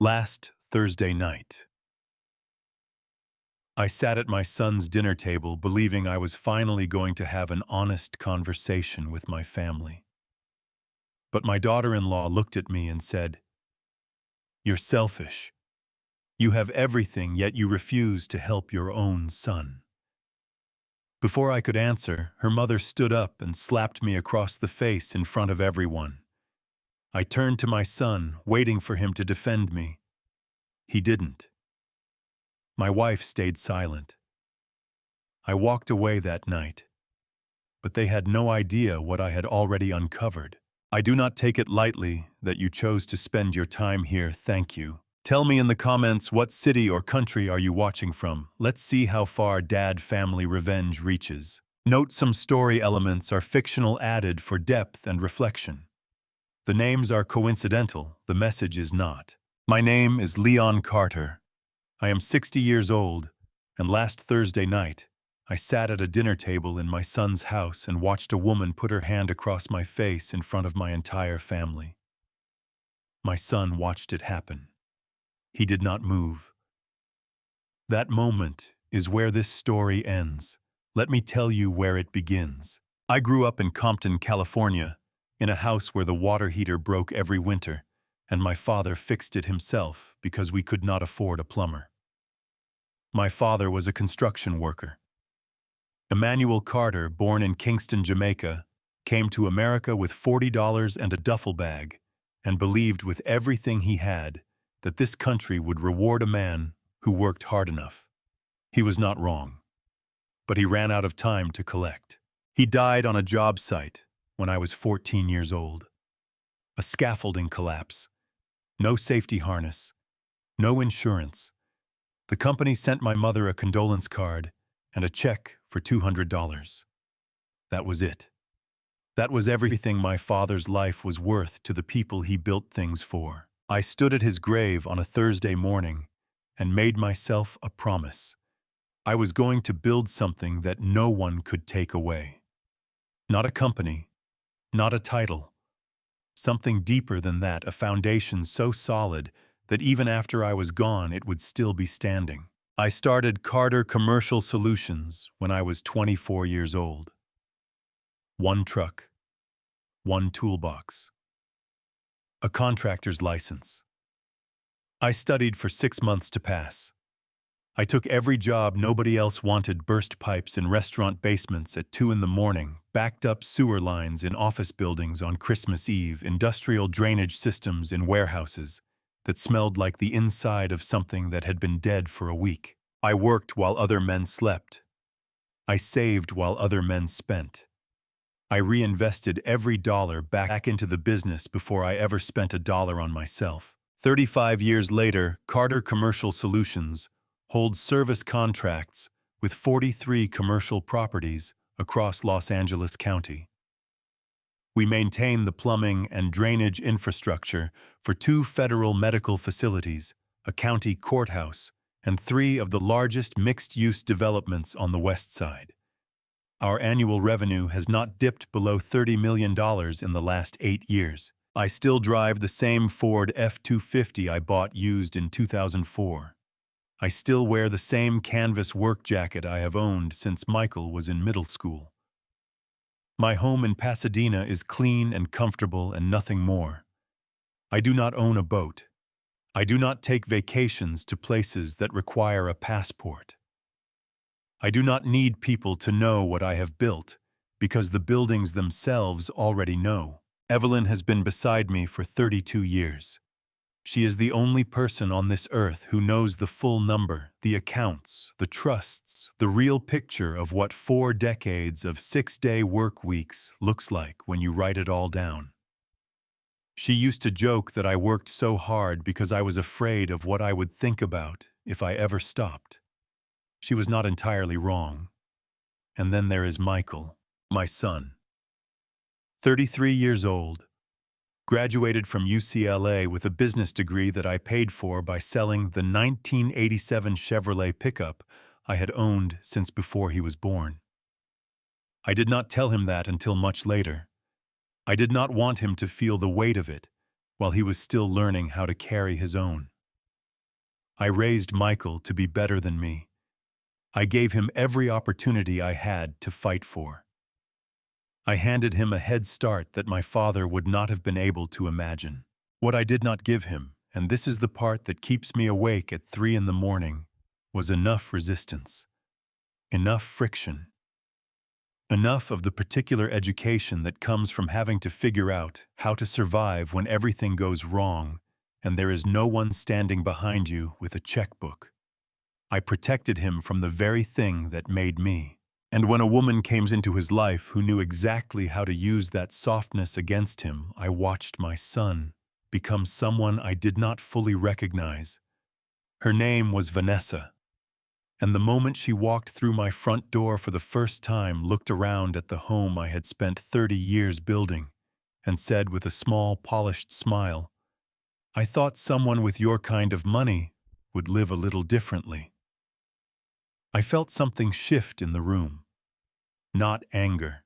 Last Thursday night, I sat at my son's dinner table believing I was finally going to have an honest conversation with my family. But my daughter-in-law looked at me and said, "You're selfish. You have everything, yet you refuse to help your own son." Before I could answer, her mother stood up and slapped me across the face in front of everyone. I turned to my son, waiting for him to defend me. He didn't. My wife stayed silent. I walked away that night, but they had no idea what I had already uncovered. I do not take it lightly that you chose to spend your time here. Thank you. Tell me in the comments what city or country are you watching from. Let's see how far Dad Family Revenge reaches. Note some story elements are fictional added for depth and reflection. The names are coincidental, the message is not. My name is Leon Carter. I am 60 years old, and last Thursday night, I sat at a dinner table in my son's house and watched a woman put her hand across my face in front of my entire family. My son watched it happen. He did not move. That moment is where this story ends. Let me tell you where it begins. I grew up in Compton, California, in a house where the water heater broke every winter, and my father fixed it himself because we could not afford a plumber. My father was a construction worker. Emmanuel Carter, born in Kingston, Jamaica, came to America with $40 and a duffel bag and believed with everything he had that this country would reward a man who worked hard enough. He was not wrong, but he ran out of time to collect. He died on a job site when I was 14 years old. A scaffolding collapse. No safety harness. No insurance. The company sent my mother a condolence card and a check for $200. That was it. That was everything my father's life was worth to the people he built things for. I stood at his grave on a Thursday morning and made myself a promise. I was going to build something that no one could take away. Not a company, not a title. Something deeper than that, a foundation so solid that even after I was gone, it would still be standing. I started Carter Commercial Solutions when I was 24 years old. One truck, one toolbox, a contractor's license. I studied for 6 months to pass. I took every job nobody else wanted: burst pipes in restaurant basements at 2 in the morning, backed up sewer lines in office buildings on Christmas Eve, industrial drainage systems in warehouses that smelled like the inside of something that had been dead for a week. I worked while other men slept. I saved while other men spent. I reinvested every dollar back into the business before I ever spent a dollar on myself. 35 years later, Carter Commercial Solutions holds service contracts with 43 commercial properties across Los Angeles County. We maintain the plumbing and drainage infrastructure for 2 federal medical facilities, a county courthouse, and 3 of the largest mixed-use developments on the West Side. Our annual revenue has not dipped below $30 million in the last 8 years. I still drive the same Ford F-250 I bought used in 2004. I still wear the same canvas work jacket I have owned since Michael was in middle school. My home in Pasadena is clean and comfortable and nothing more. I do not own a boat. I do not take vacations to places that require a passport. I do not need people to know what I have built, because the buildings themselves already know. Evelyn has been beside me for 32 years. She is the only person on this earth who knows the full number, the accounts, the trusts, the real picture of what 4 decades of 6-day work weeks looks like when you write it all down. She used to joke that I worked so hard because I was afraid of what I would think about if I ever stopped. She was not entirely wrong. And then there is Michael, my son. 33 years old. Graduated from UCLA with a business degree that I paid for by selling the 1987 Chevrolet pickup I had owned since before he was born. I did not tell him that until much later. I did not want him to feel the weight of it while he was still learning how to carry his own. I raised Michael to be better than me. I gave him every opportunity I had to fight for. I handed him a head start that my father would not have been able to imagine. What I did not give him, and this is the part that keeps me awake at 3 in the morning, was enough resistance, enough friction, enough of the particular education that comes from having to figure out how to survive when everything goes wrong and there is no one standing behind you with a checkbook. I protected him from the very thing that made me. And when a woman came into his life who knew exactly how to use that softness against him, I watched my son become someone I did not fully recognize. Her name was Vanessa. And the moment she walked through my front door for the first time, looked around at the home I had spent 30 years building, and said with a small, polished smile, "I thought someone with your kind of money would live a little differently." I felt something shift in the room. Not anger.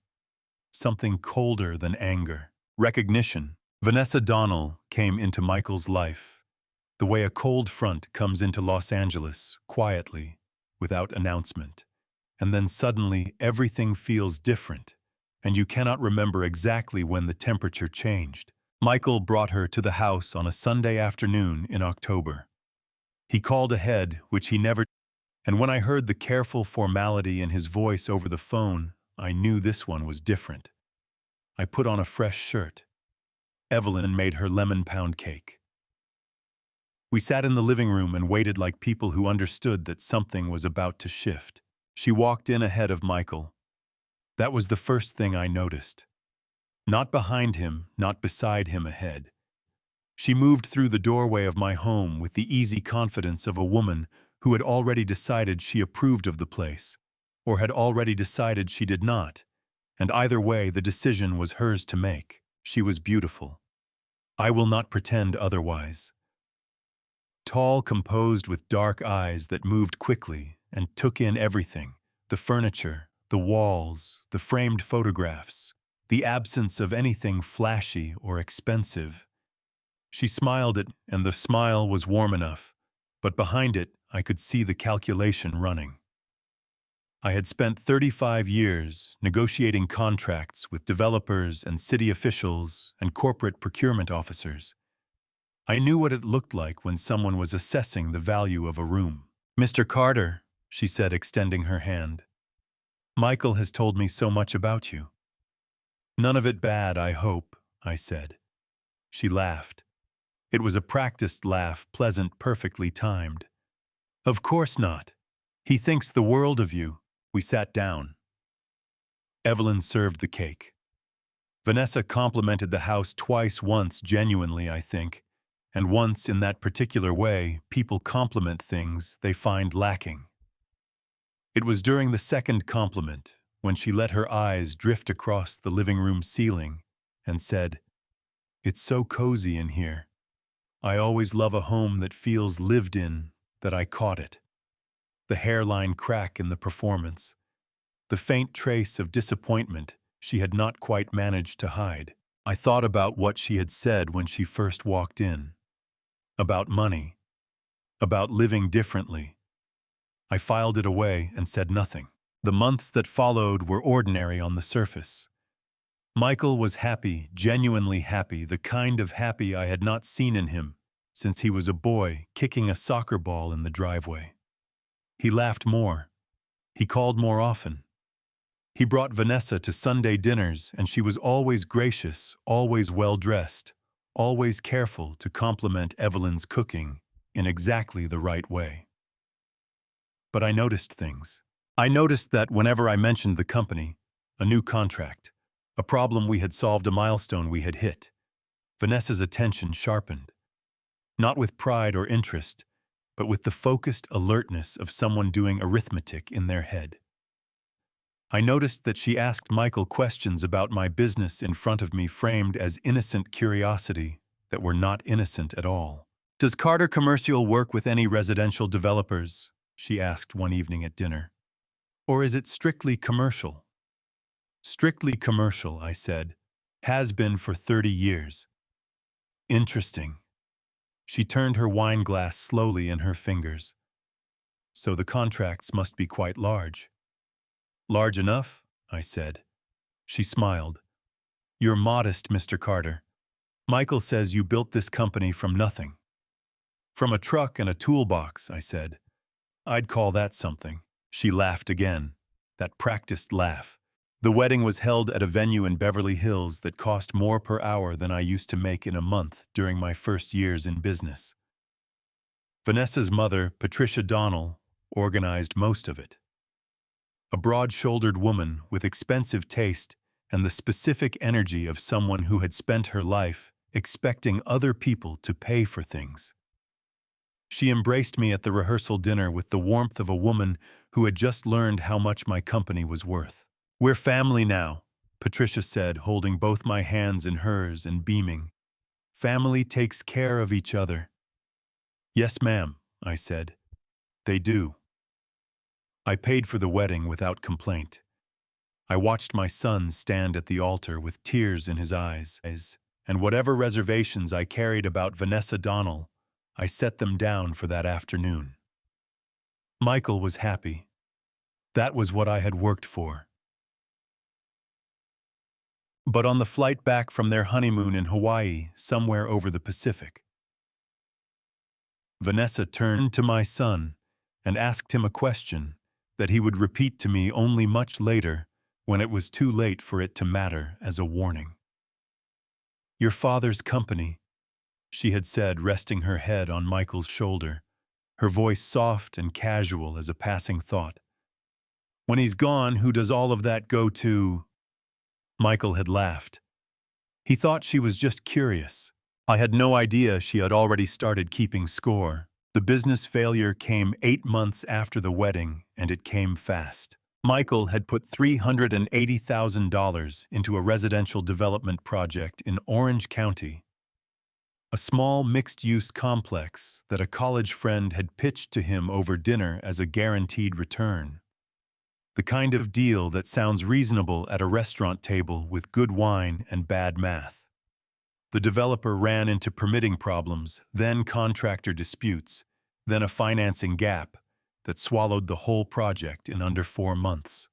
Something colder than anger. Recognition. Vanessa Donnell came into Michael's life, the way a cold front comes into Los Angeles, quietly, without announcement. And then suddenly everything feels different, and you cannot remember exactly when the temperature changed. Michael brought her to the house on a Sunday afternoon in October. He called ahead, which he never, and when I heard the careful formality in his voice over the phone, I knew this one was different. I put on a fresh shirt. Evelyn made her lemon pound cake. We sat in the living room and waited like people who understood that something was about to shift. She walked in ahead of Michael. That was the first thing I noticed. Not behind him, not beside him, ahead. She moved through the doorway of my home with the easy confidence of a woman who had already decided she approved of the place, or had already decided she did not, and either way the decision was hers to make. She was beautiful. I will not pretend otherwise. Tall, composed, with dark eyes that moved quickly and took in everything: the furniture, the walls, the framed photographs, the absence of anything flashy or expensive. She smiled and the smile was warm enough, but behind it I could see the calculation running. I had spent 35 years negotiating contracts with developers and city officials and corporate procurement officers. I knew what it looked like when someone was assessing the value of a room. "Mr. Carter," she said, extending her hand, "Michael has told me so much about you." "None of it bad, I hope," I said. She laughed. It was a practiced laugh, pleasant, perfectly timed. "Of course not. He thinks the world of you." We sat down. Evelyn served the cake. Vanessa complimented the house twice, once genuinely, I think, and once in that particular way people compliment things they find lacking. It was during the second compliment, when she let her eyes drift across the living room ceiling and said, "It's so cozy in here. I always love a home that feels lived in," that I caught it. The hairline crack in the performance, the faint trace of disappointment she had not quite managed to hide. I thought about what she had said when she first walked in. About money. About living differently. I filed it away and said nothing. The months that followed were ordinary on the surface. Michael was happy, genuinely happy, the kind of happy I had not seen in him since he was a boy kicking a soccer ball in the driveway. He laughed more. He called more often. He brought Vanessa to Sunday dinners, and she was always gracious, always well-dressed, always careful to compliment Evelyn's cooking in exactly the right way. But I noticed things. I noticed that whenever I mentioned the company, a new contract, a problem we had solved, a milestone we had hit, Vanessa's attention sharpened. Not with pride or interest, but with the focused alertness of someone doing arithmetic in their head. I noticed that she asked Michael questions about my business in front of me, framed as innocent curiosity that were not innocent at all. "Does Carter Commercial work with any residential developers?" she asked one evening at dinner. "Or is it strictly commercial?" "Strictly commercial," I said. "Has been for 30 years. "Interesting." She turned her wine glass slowly in her fingers. So the contracts must be quite large. Large enough, I said. She smiled. You're modest, Mr. Carter. Michael says you built this company from nothing. From a truck and a toolbox, I said. I'd call that something. She laughed again, that practiced laugh. The wedding was held at a venue in Beverly Hills that cost more per hour than I used to make in a month during my first years in business. Vanessa's mother, Patricia Donnell, organized most of it. A broad-shouldered woman with expensive taste and the specific energy of someone who had spent her life expecting other people to pay for things. She embraced me at the rehearsal dinner with the warmth of a woman who had just learned how much my company was worth. We're family now, Patricia said, holding both my hands in hers and beaming. Family takes care of each other. Yes, ma'am, I said. They do. I paid for the wedding without complaint. I watched my son stand at the altar with tears in his eyes, and whatever reservations I carried about Vanessa Donnell, I set them down for that afternoon. Michael was happy. That was what I had worked for. But on the flight back from their honeymoon in Hawaii, somewhere over the Pacific, Vanessa turned to my son and asked him a question that he would repeat to me only much later when it was too late for it to matter as a warning. Your father's company, she had said, resting her head on Michael's shoulder, her voice soft and casual as a passing thought. When he's gone, who does all of that go to? Michael had laughed. He thought she was just curious. I had no idea she had already started keeping score. The business failure came 8 months after the wedding, and it came fast. Michael had put $380,000 into a residential development project in Orange County, a small mixed-use complex that a college friend had pitched to him over dinner as a guaranteed return. The kind of deal that sounds reasonable at a restaurant table with good wine and bad math. The developer ran into permitting problems, then contractor disputes, then a financing gap that swallowed the whole project in under 4 months.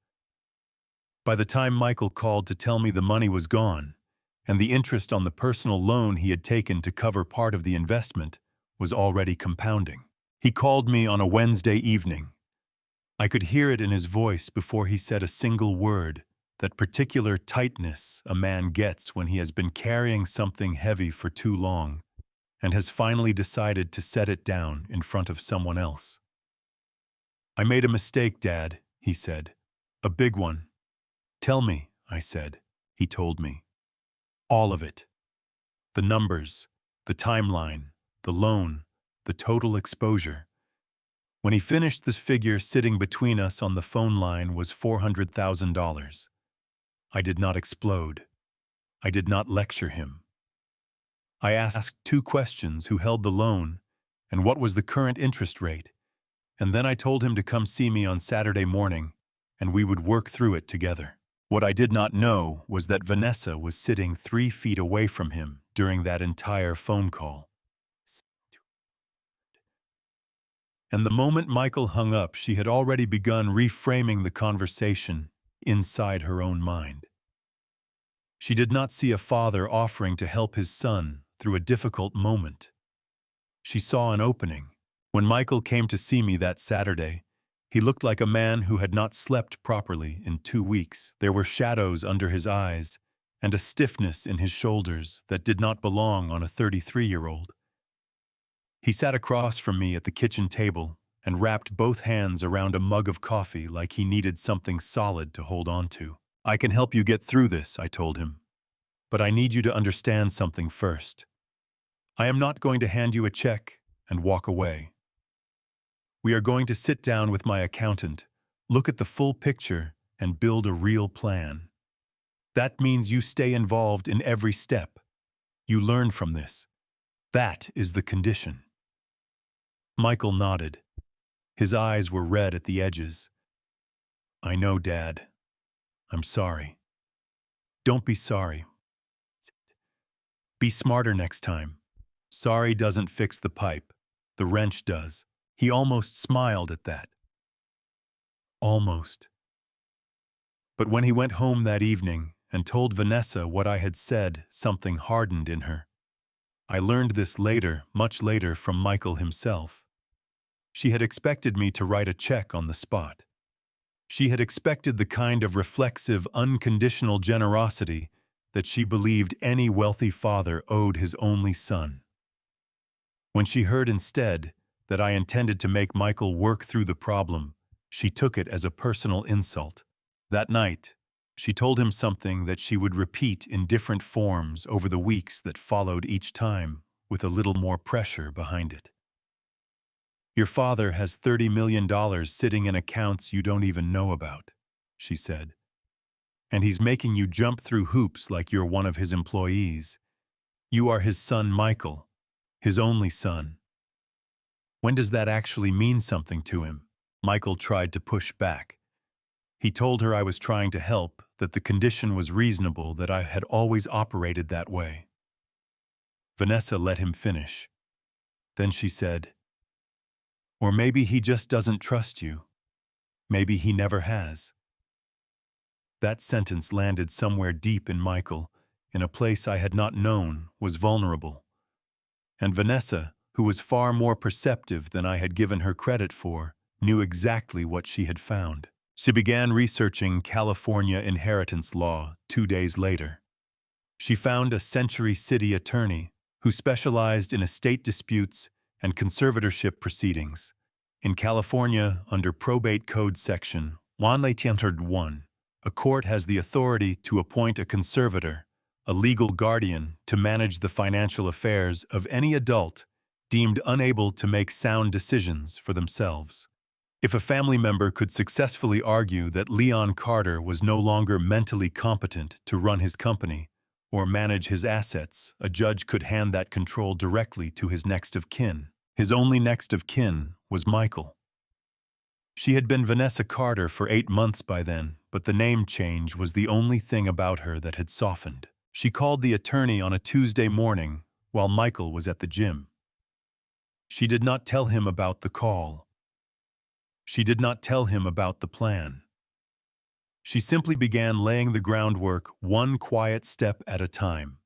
By the time Michael called to tell me the money was gone, and the interest on the personal loan he had taken to cover part of the investment was already compounding. He called me on a Wednesday evening. I could hear it in his voice before he said a single word, that particular tightness a man gets when he has been carrying something heavy for too long and has finally decided to set it down in front of someone else. I made a mistake, Dad, he said. A big one. Tell me, I said. He told me. All of it. The numbers, the timeline, the loan, the total exposure. When he finished, this figure sitting between us on the phone line was $400,000. I did not explode. I did not lecture him. I asked 2 questions: who held the loan, and what was the current interest rate, and then I told him to come see me on Saturday morning, and we would work through it together. What I did not know was that Vanessa was sitting 3 feet away from him during that entire phone call. And the moment Michael hung up, she had already begun reframing the conversation inside her own mind. She did not see a father offering to help his son through a difficult moment. She saw an opening. When Michael came to see me that Saturday, he looked like a man who had not slept properly in 2 weeks. There were shadows under his eyes and a stiffness in his shoulders that did not belong on a 33-year-old. He sat across from me at the kitchen table and wrapped both hands around a mug of coffee like he needed something solid to hold on to. I can help you get through this, I told him. But I need you to understand something first. I am not going to hand you a check and walk away. We are going to sit down with my accountant, look at the full picture, and build a real plan. That means you stay involved in every step. You learn from this. That is the condition. Michael nodded. His eyes were red at the edges. I know, Dad. I'm sorry. Don't be sorry. Be smarter next time. Sorry doesn't fix the pipe. The wrench does. He almost smiled at that. Almost. But when he went home that evening and told Vanessa what I had said, something hardened in her. I learned this later, much later, from Michael himself. She had expected me to write a check on the spot. She had expected the kind of reflexive, unconditional generosity that she believed any wealthy father owed his only son. When she heard instead that I intended to make Michael work through the problem, she took it as a personal insult. That night, she told him something that she would repeat in different forms over the weeks that followed each time, with a little more pressure behind it. Your father has $30 million sitting in accounts you don't even know about, she said. And he's making you jump through hoops like you're one of his employees. You are his son, Michael, his only son. When does that actually mean something to him? Michael tried to push back. He told her I was trying to help, that the condition was reasonable, that I had always operated that way. Vanessa let him finish. Then she said, or maybe he just doesn't trust you. Maybe he never has. That sentence landed somewhere deep in Michael, in a place I had not known was vulnerable. And Vanessa, who was far more perceptive than I had given her credit for, knew exactly what she had found. She began researching California inheritance law 2 days later. She found a Century City attorney who specialized in estate disputes and conservatorship proceedings. In California, under Probate Code Section 1, a court has the authority to appoint a conservator, a legal guardian, to manage the financial affairs of any adult deemed unable to make sound decisions for themselves. If a family member could successfully argue that Leon Carter was no longer mentally competent to run his company or manage his assets, a judge could hand that control directly to his next of kin. His only next of kin was Michael. She had been Vanessa Carter for 8 months by then, but the name change was the only thing about her that had softened. She called the attorney on a Tuesday morning while Michael was at the gym. She did not tell him about the call. She did not tell him about the plan. She simply began laying the groundwork one quiet step at a time,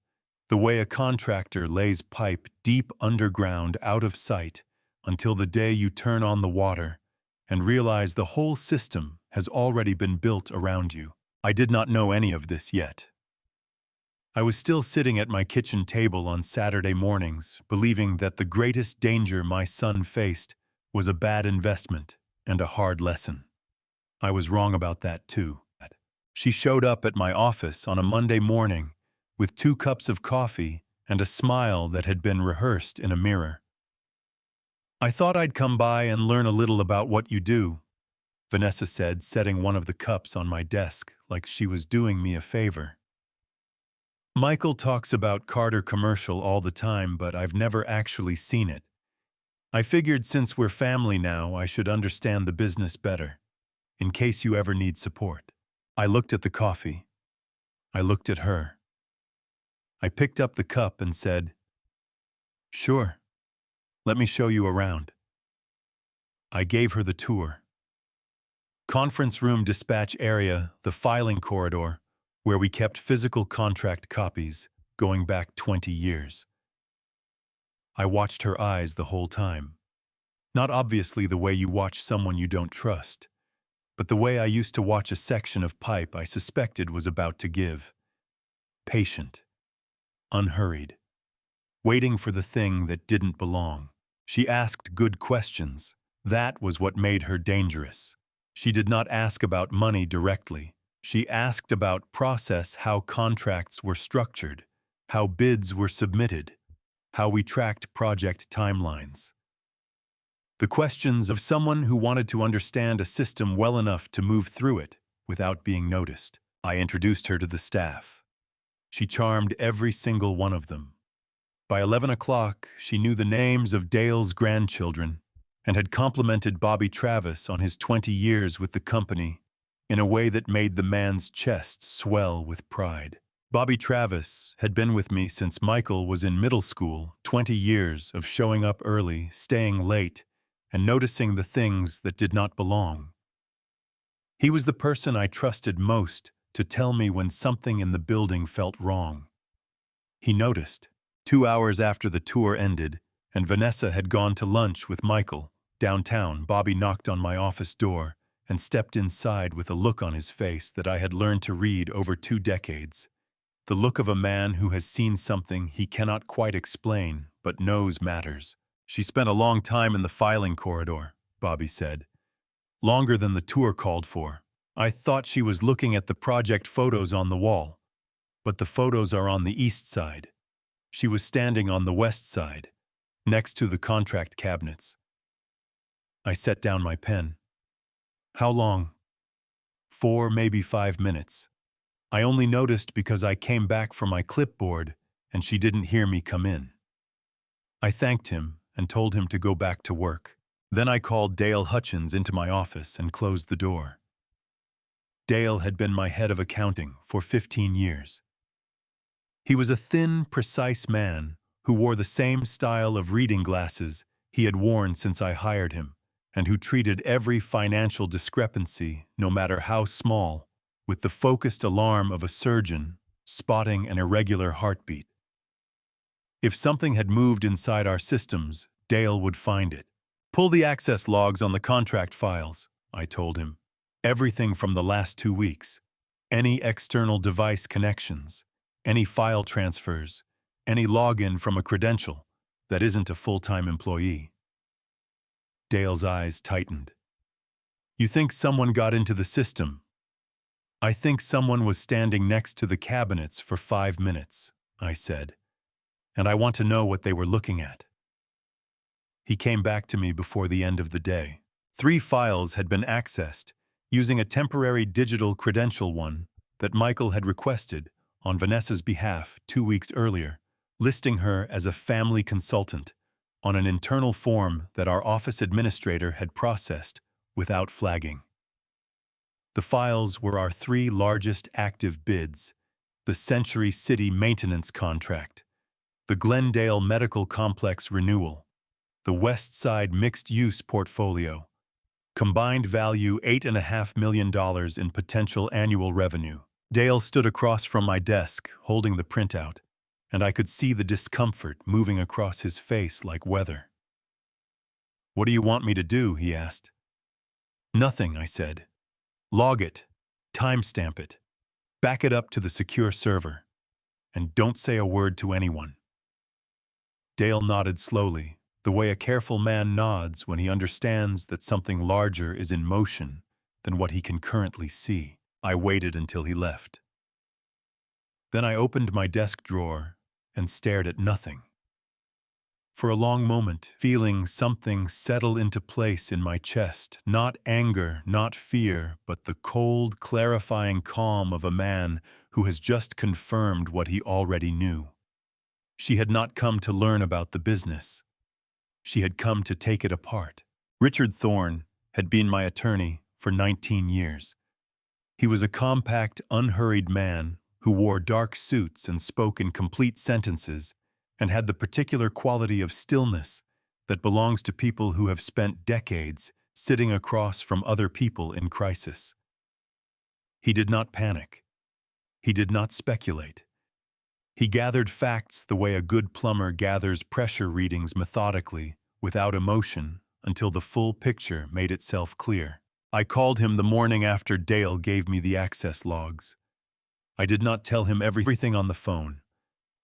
the way a contractor lays pipe deep underground out of sight until the day you turn on the water and realize the whole system has already been built around you. I did not know any of this yet. I was still sitting at my kitchen table on Saturday mornings, believing that the greatest danger my son faced was a bad investment and a hard lesson. I was wrong about that too. She showed up at my office on a Monday morning with 2 cups of coffee and a smile that had been rehearsed in a mirror. I thought I'd come by and learn a little about what you do, Vanessa said, setting one of the cups on my desk like she was doing me a favor. Michael talks about Carter commercial all the time, but I've never actually seen it. I figured since we're family now, I should understand the business better, in case you ever need support. I looked at the coffee. I looked at her. I picked up the cup and said, "Sure, let me show you around." I gave her the tour. Conference room dispatch area, the filing corridor, where we kept physical contract copies going back 20 years. I watched her eyes the whole time. Not obviously the way you watch someone you don't trust, but the way I used to watch a section of pipe I suspected was about to give. Patient, unhurried, waiting for the thing that didn't belong. She asked good questions. That was what made her dangerous. She did not ask about money directly. She asked about process, how contracts were structured, how bids were submitted, how we tracked project timelines. The questions of someone who wanted to understand a system well enough to move through it without being noticed. I introduced her to the staff. She charmed every single one of them. By 11 o'clock, she knew the names of Dale's grandchildren and had complimented Bobby Travis on his 20 years with the company in a way that made the man's chest swell with pride. Bobby Travis had been with me since Michael was in middle school 20 years of showing up early, staying late, and noticing the things that did not belong. He was the person I trusted most to tell me when something in the building felt wrong. He noticed. 2 hours after the tour ended, and Vanessa had gone to lunch with Michael, downtown, Bobby knocked on my office door and stepped inside with a look on his face that I had learned to read over 2 decades. The look of a man who has seen something he cannot quite explain but knows matters. She spent a long time in the filing corridor, Bobby said. Longer than the tour called for. I thought she was looking at the project photos on the wall, but the photos are on the east side. She was standing on the west side, next to the contract cabinets. I set down my pen. How long? 4, maybe 5 minutes. I only noticed because I came back for my clipboard and she didn't hear me come in. I thanked him and told him to go back to work. Then I called Dale Hutchins into my office and closed the door. Dale had been my head of accounting for 15 years. He was a thin, precise man who wore the same style of reading glasses he had worn since I hired him, and who treated every financial discrepancy, no matter how small, with the focused alarm of a surgeon spotting an irregular heartbeat. If something had moved inside our systems, Dale would find it. Pull the access logs on the contract files, I told him. Everything from the last 2 weeks. Any external device connections, any file transfers, any login from a credential that isn't a full-time employee. Dale's eyes tightened. You think someone got into the system? I think someone was standing next to the cabinets for 5 minutes, I said, and I want to know what they were looking at. He came back to me before the end of the day. 3 files had been accessed using a temporary digital credential one that Michael had requested on Vanessa's behalf 2 weeks earlier, listing her as a family consultant on an internal form that our office administrator had processed without flagging. The files were our 3 largest active bids: the Century City maintenance contract, the Glendale Medical Complex renewal, the West Side mixed-use portfolio, combined value $8.5 million in potential annual revenue. Dale stood across from my desk, holding the printout, and I could see the discomfort moving across his face like weather. What do you want me to do? He asked. Nothing, I said. Log it, timestamp it, back it up to the secure server, and don't say a word to anyone. Dale nodded slowly, the way a careful man nods when he understands that something larger is in motion than what he can currently see. I waited until he left. Then I opened my desk drawer and stared at nothing. For a long moment, feeling something settle into place in my chest, not anger, not fear, but the cold, clarifying calm of a man who has just confirmed what he already knew. She had not come to learn about the business. She had come to take it apart. Richard Thorne had been my attorney for 19 years. He was a compact, unhurried man who wore dark suits and spoke in complete sentences and had the particular quality of stillness that belongs to people who have spent decades sitting across from other people in crisis. He did not panic. He did not speculate. He gathered facts the way a good plumber gathers pressure readings methodically, without emotion, until the full picture made itself clear. I called him the morning after Dale gave me the access logs. I did not tell him everything on the phone.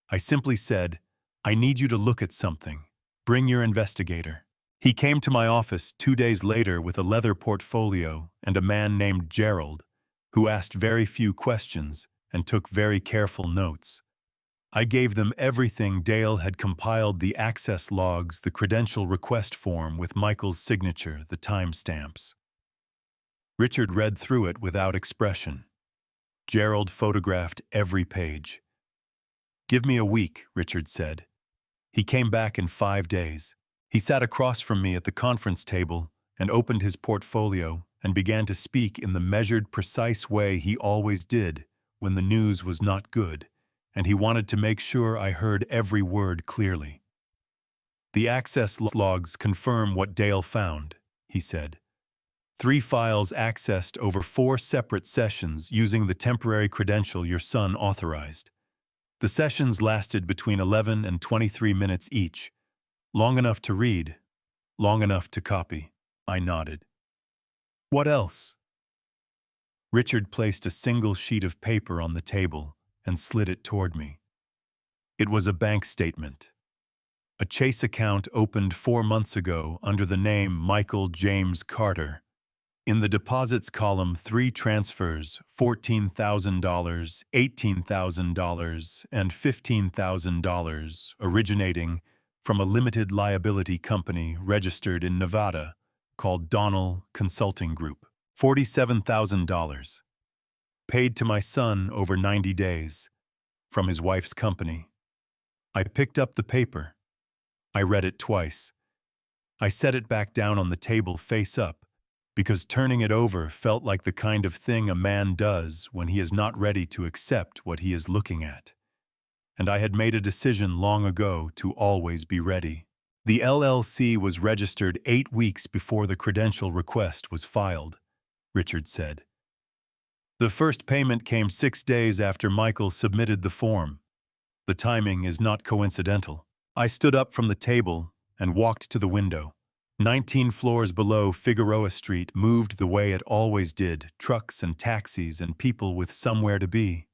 I simply said, I need you to look at something. Bring your investigator. He came to my office 2 days later with a leather portfolio and a man named Gerald, who asked very few questions and took very careful notes. I gave them everything. Dale had compiled the access logs, the credential request form with Michael's signature, the timestamps. Richard read through it without expression. Gerald photographed every page. Give me a week, Richard said. He came back in 5 days. He sat across from me at the conference table and opened his portfolio and began to speak in the measured, precise way he always did when the news was not good, and he wanted to make sure I heard every word clearly. The access logs confirm what Dale found, he said. 3 files accessed over 4 separate sessions using the temporary credential your son authorized. The sessions lasted between 11 and 23 minutes each, long enough to read, long enough to copy. I nodded. What else? Richard placed a single sheet of paper on the table and slid it toward me. It was a bank statement. A Chase account opened 4 months ago under the name Michael James Carter. In the deposits column, 3 transfers, $14,000, $18,000, and $15,000, originating from a limited liability company registered in Nevada called Donnell Consulting Group. $47,000, paid to my son over 90 days, from his wife's company. I picked up the paper. I read it twice. I set it back down on the table face up, because turning it over felt like the kind of thing a man does when he is not ready to accept what he is looking at. And I had made a decision long ago to always be ready. The LLC was registered 8 weeks before the credential request was filed, Richard said. The first payment came 6 days after Michael submitted the form. The timing is not coincidental. I stood up from the table and walked to the window. 19 floors below Figueroa Street moved the way it always did, trucks and taxis and people with somewhere to be.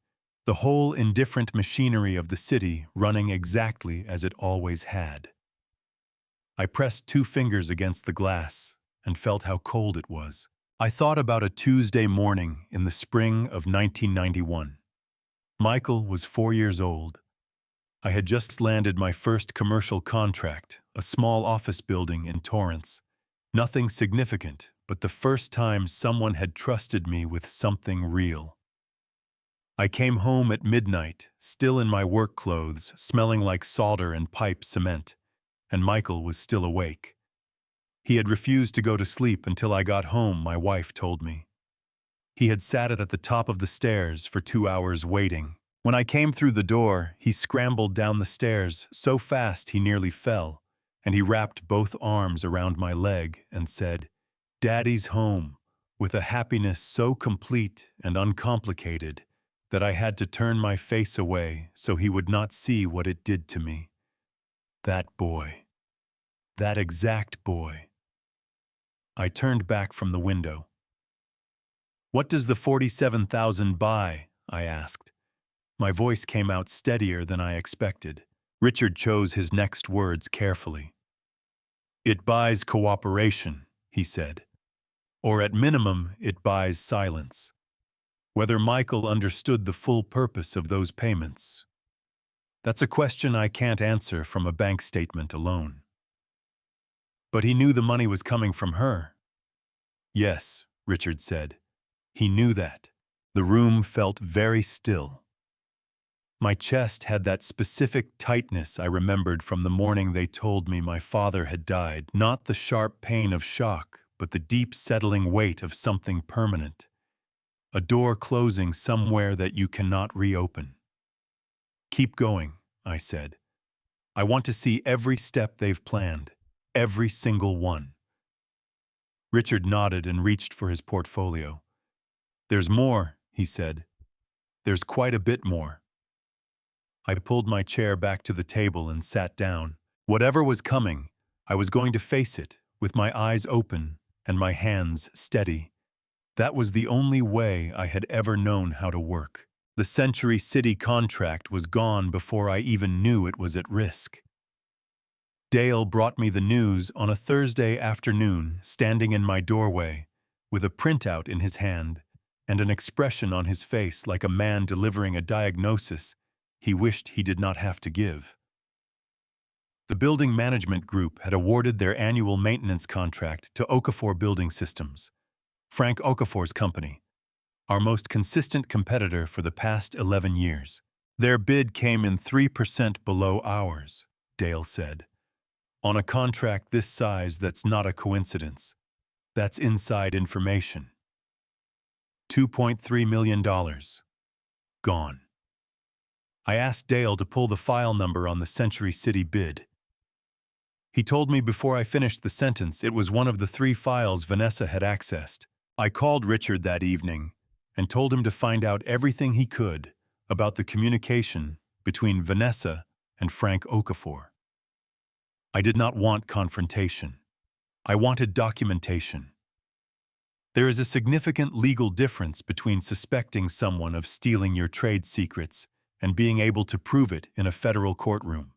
The whole indifferent machinery of the city running exactly as it always had. I pressed 2 fingers against the glass and felt how cold it was. I thought about a Tuesday morning in the spring of 1991. Michael was 4 years old. I had just landed my first commercial contract, a small office building in Torrance. Nothing significant, but the first time someone had trusted me with something real. I came home at midnight, still in my work clothes, smelling like solder and pipe cement, and Michael was still awake. He had refused to go to sleep until I got home, my wife told me. He had sat at the top of the stairs for 2 hours waiting. When I came through the door, he scrambled down the stairs so fast he nearly fell, and he wrapped both arms around my leg and said, "Daddy's home," with a happiness so complete and uncomplicated that I had to turn my face away so he would not see what it did to me. That boy. That exact boy. I turned back from the window. "What does the $47,000 buy?" I asked. My voice came out steadier than I expected. Richard chose his next words carefully. "It buys cooperation," he said. "Or at minimum, it buys silence." Whether Michael understood the full purpose of those payments, that's a question I can't answer from a bank statement alone. But he knew the money was coming from her. Yes, Richard said. He knew that. The room felt very still. My chest had that specific tightness I remembered from the morning they told me my father had died, not the sharp pain of shock, but the deep settling weight of something permanent. A door closing somewhere that you cannot reopen. "Keep going," I said. "I want to see every step they've planned, every single one." Richard nodded and reached for his portfolio. "There's more," he said. "There's quite a bit more." I pulled my chair back to the table and sat down. Whatever was coming, I was going to face it, with my eyes open and my hands steady. That was the only way I had ever known how to work. The Century City contract was gone before I even knew it was at risk. Dale brought me the news on a Thursday afternoon, standing in my doorway, with a printout in his hand and an expression on his face like a man delivering a diagnosis he wished he did not have to give. The building management group had awarded their annual maintenance contract to Okafor Building Systems, Frank Okafor's company, our most consistent competitor for the past 11 years. Their bid came in 3% below ours, Dale said. On a contract this size, that's not a coincidence. That's inside information. $2.3 million. Gone. I asked Dale to pull the file number on the Century City bid. He told me before I finished the sentence it was one of the 3 files Vanessa had accessed. I called Richard that evening and told him to find out everything he could about the communication between Vanessa and Frank Okafor. I did not want confrontation. I wanted documentation. There is a significant legal difference between suspecting someone of stealing your trade secrets and being able to prove it in a federal courtroom,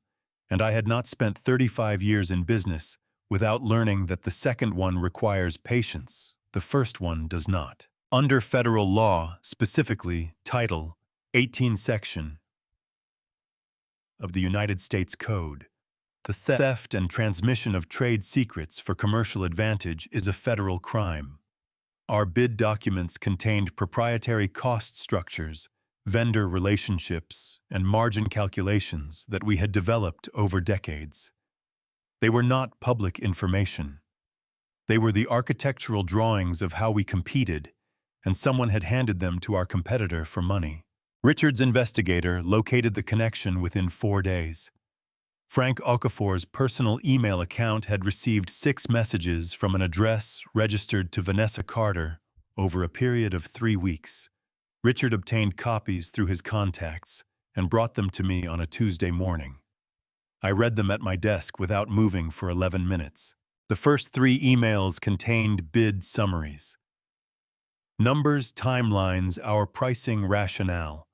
and I had not spent 35 years in business without learning that the second one requires patience, the first one does not. Under federal law, specifically Title 18 Section of the United States Code, the theft and transmission of trade secrets for commercial advantage is a federal crime. Our bid documents contained proprietary cost structures, vendor relationships, and margin calculations that we had developed over decades. They were not public information. They were the architectural drawings of how we competed, and someone had handed them to our competitor for money. Richard's investigator located the connection within 4 days. Frank Okafor's personal email account had received 6 messages from an address registered to Vanessa Carter over a period of 3 weeks. Richard obtained copies through his contacts and brought them to me on a Tuesday morning. I read them at my desk without moving for 11 minutes. The first 3 emails contained bid summaries. Numbers, timelines, our pricing rationale.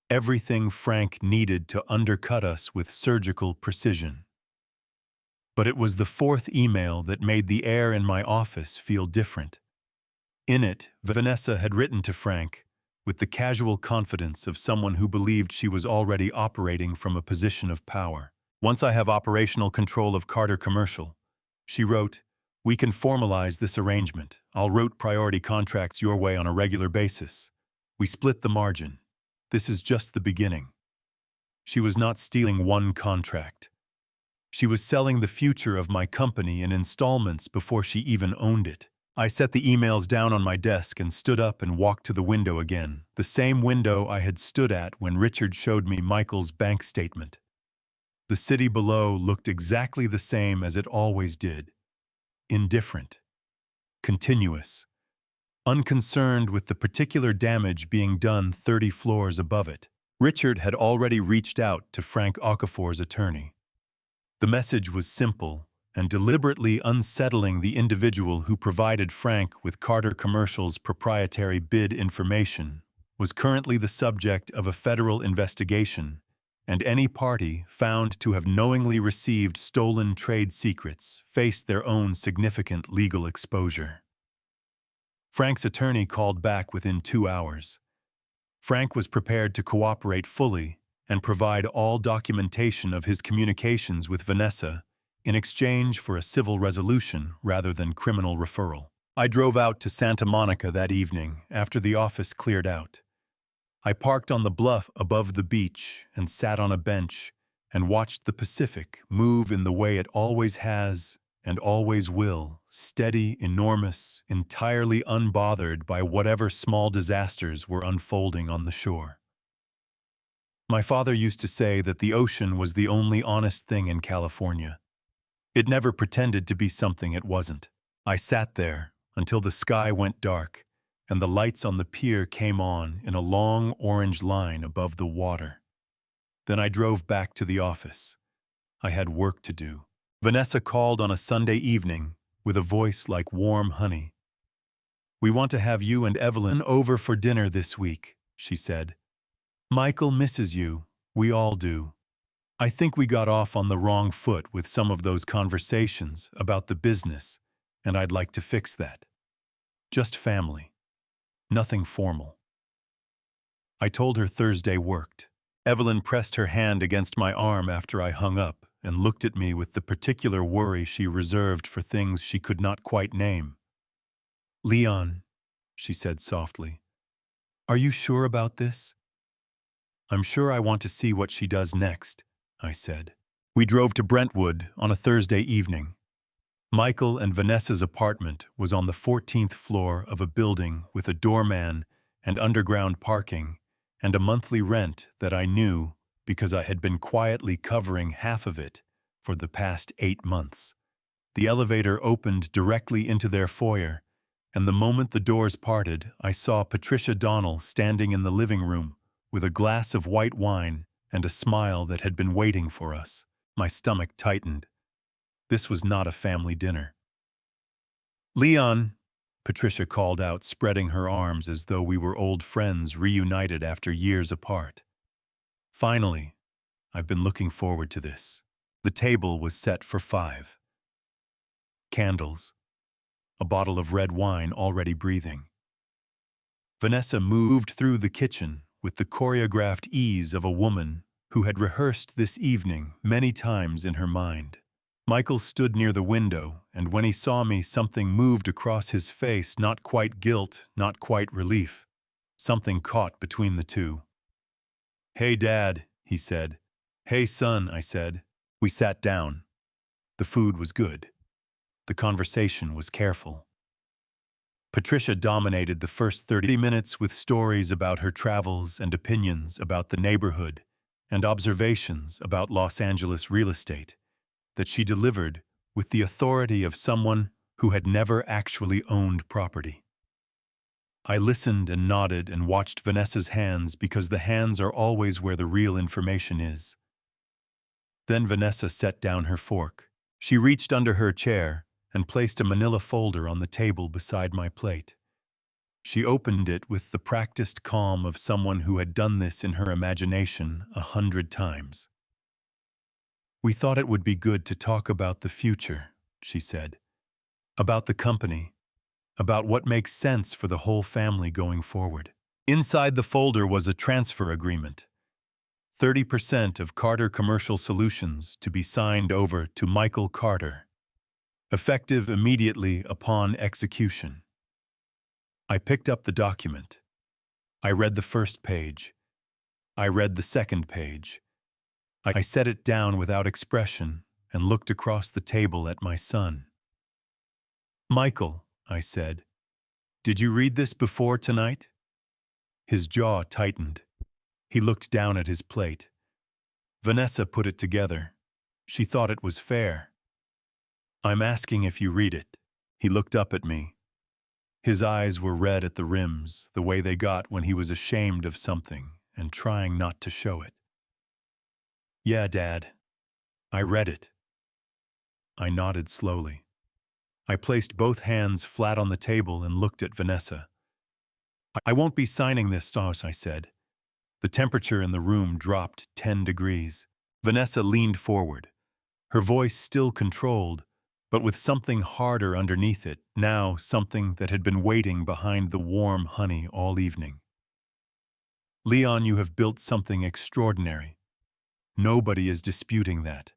Everything Frank needed to undercut us with surgical precision. But it was the 4th email that made the air in my office feel different. In it, Vanessa had written to Frank with the casual confidence of someone who believed she was already operating from a position of power. Once I have operational control of Carter Commercial, she wrote, we can formalize this arrangement. I'll route priority contracts your way on a regular basis. We split the margin. This is just the beginning. She was not stealing one contract. She was selling the future of my company in installments before she even owned it. I set the emails down on my desk and stood up and walked to the window again, the same window I had stood at when Richard showed me Michael's bank statement. The city below looked exactly the same as it always did. Indifferent. Continuous. Unconcerned with the particular damage being done 30 floors above it. Richard had already reached out to Frank Okafor's attorney. The message was simple and deliberately unsettling. The individual who provided Frank with Carter Commercial's proprietary bid information was currently the subject of a federal investigation, and any party found to have knowingly received stolen trade secrets faced their own significant legal exposure. Frank's attorney called back within 2 hours. Frank was prepared to cooperate fully and provide all documentation of his communications with Vanessa in exchange for a civil resolution rather than criminal referral. I drove out to Santa Monica that evening after the office cleared out. I parked on the bluff above the beach and sat on a bench and watched the Pacific move in the way it always has and always will, steady, enormous, entirely unbothered by whatever small disasters were unfolding on the shore. My father used to say that the ocean was the only honest thing in California. It never pretended to be something it wasn't. I sat there until the sky went dark and the lights on the pier came on in a long orange line above the water. Then I drove back to the office. I had work to do. Vanessa called on a Sunday evening with a voice like warm honey. We want to have you and Evelyn over for dinner this week, she said. Michael misses you. We all do. I think we got off on the wrong foot with some of those conversations about the business, and I'd like to fix that. Just family. Nothing formal. I told her Thursday worked. Evelyn pressed her hand against my arm after I hung up and looked at me with the particular worry she reserved for things she could not quite name. Leon, she said softly, are you sure about this? I'm sure I want to see what she does next, I said. We drove to Brentwood on a Thursday evening. Michael and Vanessa's apartment was on the 14th floor of a building with a doorman and underground parking and a monthly rent that I knew because I had been quietly covering half of it for the past 8 months. The elevator opened directly into their foyer, and the moment the doors parted, I saw Patricia Donnell standing in the living room with a glass of white wine and a smile that had been waiting for us. My stomach tightened. This was not a family dinner. "Leon," Patricia called out, spreading her arms as though we were old friends reunited after years apart. "Finally, I've been looking forward to this." The table was set for 5. Candles, a bottle of red wine already breathing. Vanessa moved through the kitchen with the choreographed ease of a woman who had rehearsed this evening many times in her mind. Michael stood near the window, and when he saw me, something moved across his face, not quite guilt, not quite relief. Something caught between the two. "Hey, Dad," he said. "Hey, son," I said. We sat down. The food was good. The conversation was careful. Patricia dominated the first 30 minutes with stories about her travels and opinions about the neighborhood and observations about Los Angeles real estate that she delivered with the authority of someone who had never actually owned property. I listened and nodded and watched Vanessa's hands because the hands are always where the real information is. Then Vanessa set down her fork. She reached under her chair and placed a manila folder on the table beside my plate. She opened it with the practiced calm of someone who had done this in her imagination 100 times. "We thought it would be good to talk about the future," she said. "About the company. About what makes sense for the whole family going forward." Inside the folder was a transfer agreement. 30% of Carter Commercial Solutions to be signed over to Michael Carter, effective immediately upon execution. I picked up the document. I read the first page. I read the second page. I set it down without expression and looked across the table at my son. "Michael," I said, "did you read this before tonight?" His jaw tightened. He looked down at his plate. Vanessa put it together. She thought it was fair. "I'm asking if you read it." He looked up at me. His eyes were red at the rims, the way they got when he was ashamed of something and trying not to show it. "Yeah, Dad. I read it." I nodded slowly. I placed both hands flat on the table and looked at Vanessa. "I won't be signing this, Stas," I said. The temperature in the room dropped 10 degrees. Vanessa leaned forward, her voice still controlled, but with something harder underneath it, now something that had been waiting behind the warm honey all evening. "Leon, you have built something extraordinary. Nobody is disputing that.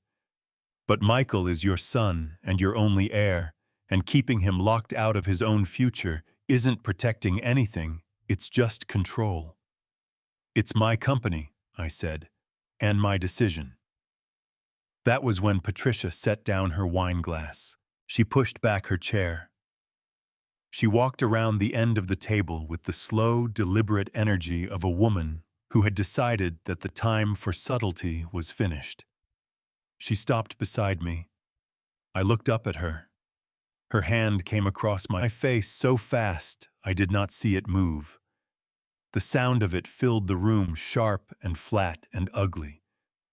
But Michael is your son and your only heir, and keeping him locked out of his own future isn't protecting anything, it's just control." "It's my company," I said, "and my decision." That was when Patricia set down her wine glass. She pushed back her chair. She walked around the end of the table with the slow, deliberate energy of a woman who had decided that the time for subtlety was finished. She stopped beside me. I looked up at her. Her hand came across my face so fast I did not see it move. The sound of it filled the room, sharp and flat and ugly.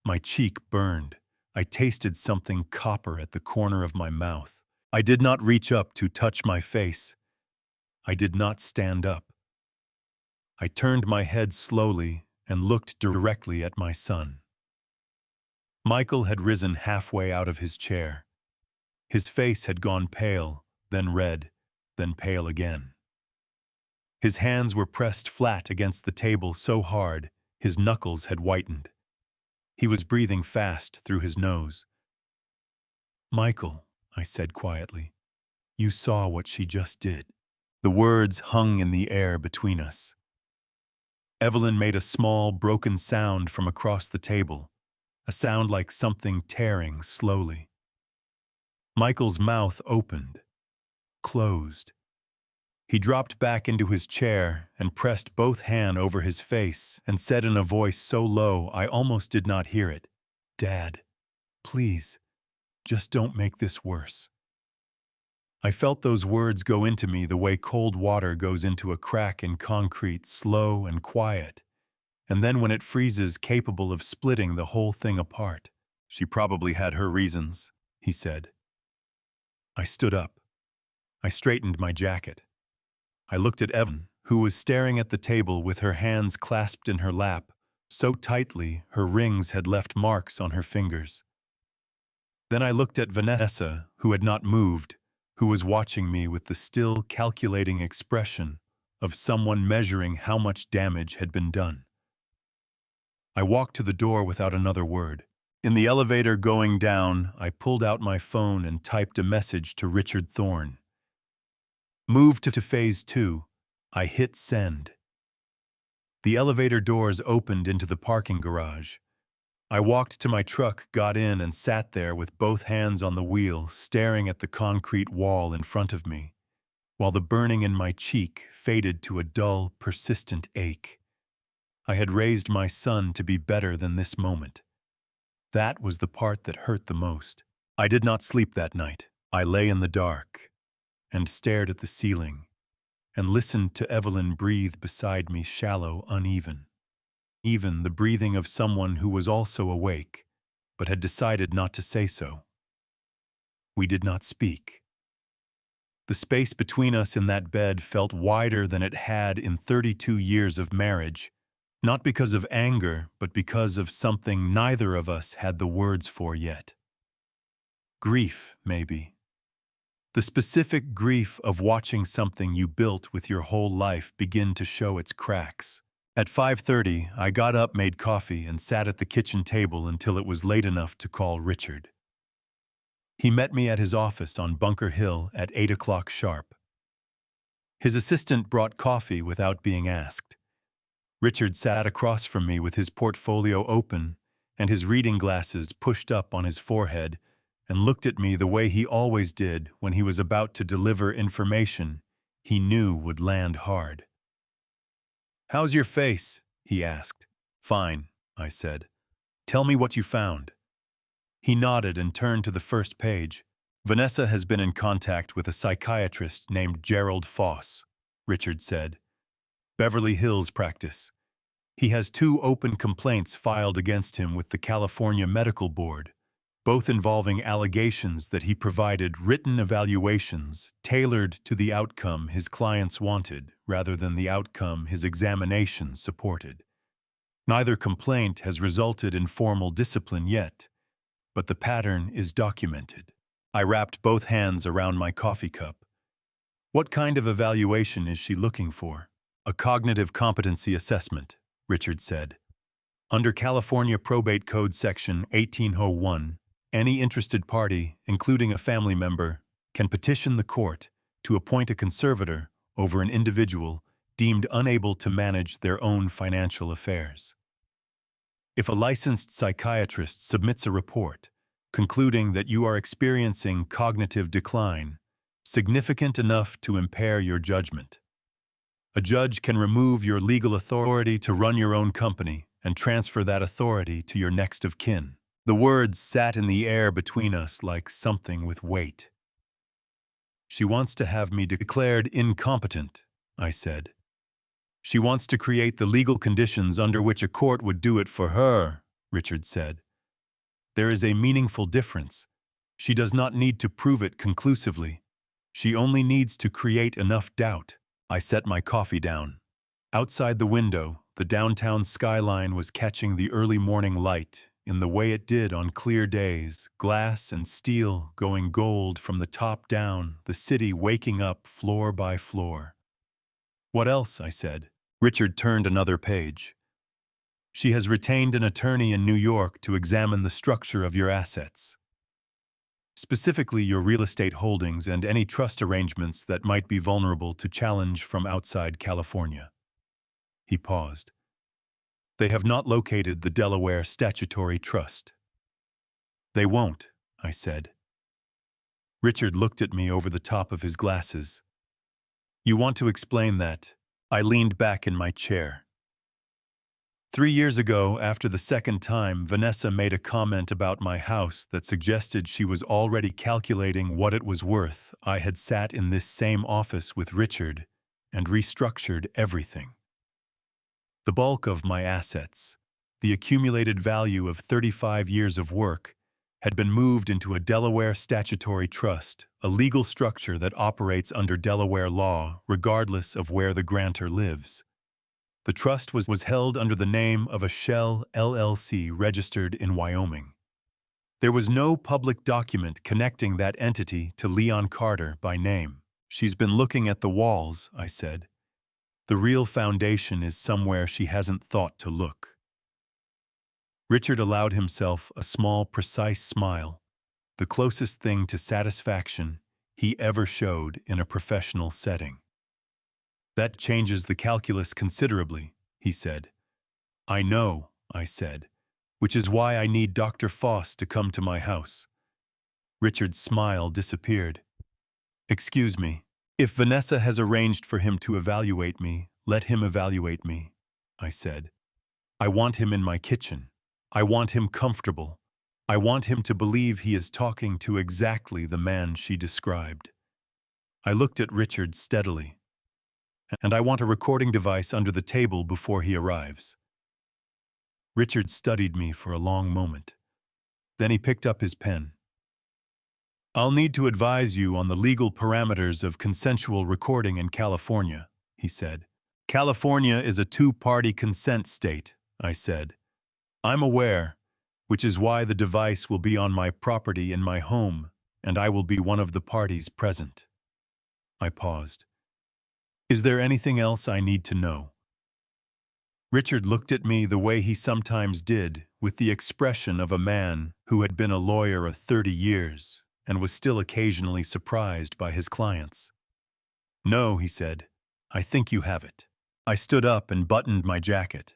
My cheek burned. I tasted something copper at the corner of my mouth. I did not reach up to touch my face. I did not stand up. I turned my head slowly and looked directly at my son. Michael had risen halfway out of his chair. His face had gone pale, then red, then pale again. His hands were pressed flat against the table so hard, his knuckles had whitened. He was breathing fast through his nose. "Michael," I said quietly, "you saw what she just did." The words hung in the air between us. Evelyn made a small, broken sound from across the table, a sound like something tearing slowly. Michael's mouth opened, closed. He dropped back into his chair and pressed both hands over his face and said in a voice so low I almost did not hear it, "Dad, please, just don't make this worse." I felt those words go into me the way cold water goes into a crack in concrete, slow and quiet, and then when it freezes, capable of splitting the whole thing apart. She probably had her reasons, he said. I stood up. I straightened my jacket. I looked at Evan, who was staring at the table with her hands clasped in her lap, so tightly her rings had left marks on her fingers. Then I looked at Vanessa, who had not moved, who was watching me with the still, calculating expression of someone measuring how much damage had been done. I walked to the door without another word. In the elevator going down, I pulled out my phone and typed a message to Richard Thorne. Moved to phase 2. I hit send. The elevator doors opened into the parking garage. I walked to my truck, got in, and sat there with both hands on the wheel, staring at the concrete wall in front of me, while the burning in my cheek faded to a dull, persistent ache. I had raised my son to be better than this moment. That was the part that hurt the most. I did not sleep that night. I lay in the dark and stared at the ceiling and listened to Evelyn breathe beside me, shallow, uneven. Even the breathing of someone who was also awake, but had decided not to say so. We did not speak. The space between us in that bed felt wider than it had in 32 years of marriage, not because of anger, but because of something neither of us had the words for yet. Grief, maybe. The specific grief of watching something you built with your whole life begin to show its cracks. At 5:30, I got up, made coffee, and sat at the kitchen table until it was late enough to call Richard. He met me at his office on Bunker Hill at 8 o'clock sharp. His assistant brought coffee without being asked. Richard sat across from me with his portfolio open and his reading glasses pushed up on his forehead and looked at me the way he always did when he was about to deliver information he knew would land hard. "How's your face?" he asked. "Fine," I said. "Tell me what you found." He nodded and turned to the first page. "Vanessa has been in contact with a psychiatrist named Gerald Foss," Richard said. "Beverly Hills practice. He has 2 open complaints filed against him with the California Medical Board, both involving allegations that he provided written evaluations tailored to the outcome his clients wanted rather than the outcome his examination supported. Neither complaint has resulted in formal discipline yet, but the pattern is documented. I wrapped both hands around my coffee cup. "What kind of evaluation is she looking for?" "A cognitive competency assessment," Richard said. "Under California Probate Code Section 1801, any interested party, including a family member, can petition the court to appoint a conservator over an individual deemed unable to manage their own financial affairs. If a licensed psychiatrist submits a report concluding that you are experiencing cognitive decline, significant enough to impair your judgment, a judge can remove your legal authority to run your own company and transfer that authority to your next of kin." The words sat in the air between us like something with weight. "She wants to have me declared incompetent," I said. "She wants to create the legal conditions under which a court would do it for her," Richard said. "There is a meaningful difference. She does not need to prove it conclusively. She only needs to create enough doubt." I set my coffee down. Outside the window, the downtown skyline was catching the early morning light in the way it did on clear days, glass and steel going gold from the top down, the city waking up floor by floor. "What else?" I said. Richard turned another page. "She has retained an attorney in New York to examine the structure of your assets, specifically your real estate holdings and any trust arrangements that might be vulnerable to challenge from outside California." He paused. "They have not located the Delaware Statutory Trust." "They won't," I said. Richard looked at me over the top of his glasses. "You want to explain that?" I leaned back in my chair. 3 years ago, after the second time, Vanessa made a comment about my house that suggested she was already calculating what it was worth. I had sat in this same office with Richard and restructured everything. The bulk of my assets, the accumulated value of 35 years of work, had been moved into a Delaware statutory trust, a legal structure that operates under Delaware law regardless of where the grantor lives. The trust was held under the name of a Shell LLC registered in Wyoming. There was no public document connecting that entity to Leon Carter by name. "She's been looking at the walls," I said. "The real foundation is somewhere she hasn't thought to look." Richard allowed himself a small, precise smile, the closest thing to satisfaction he ever showed in a professional setting. "That changes the calculus considerably," he said. "I know," I said, "which is why I need Dr. Foss to come to my house." Richard's smile disappeared. "Excuse me. If Vanessa has arranged for him to evaluate me, let him evaluate me," I said. "I want him in my kitchen. I want him comfortable. I want him to believe he is talking to exactly the man she described." I looked at Richard steadily. "And I want a recording device under the table before he arrives." Richard studied me for a long moment. Then he picked up his pen. "I'll need to advise you on the legal parameters of consensual recording in California," he said. "California is a two-party consent state," I said. "I'm aware, which is why the device will be on my property in my home, and I will be one of the parties present." I paused. "Is there anything else I need to know?" Richard looked at me the way he sometimes did, with the expression of a man who had been a lawyer 30 years and was still occasionally surprised by his clients. "No," he said. "I think you have it." I stood up and buttoned my jacket.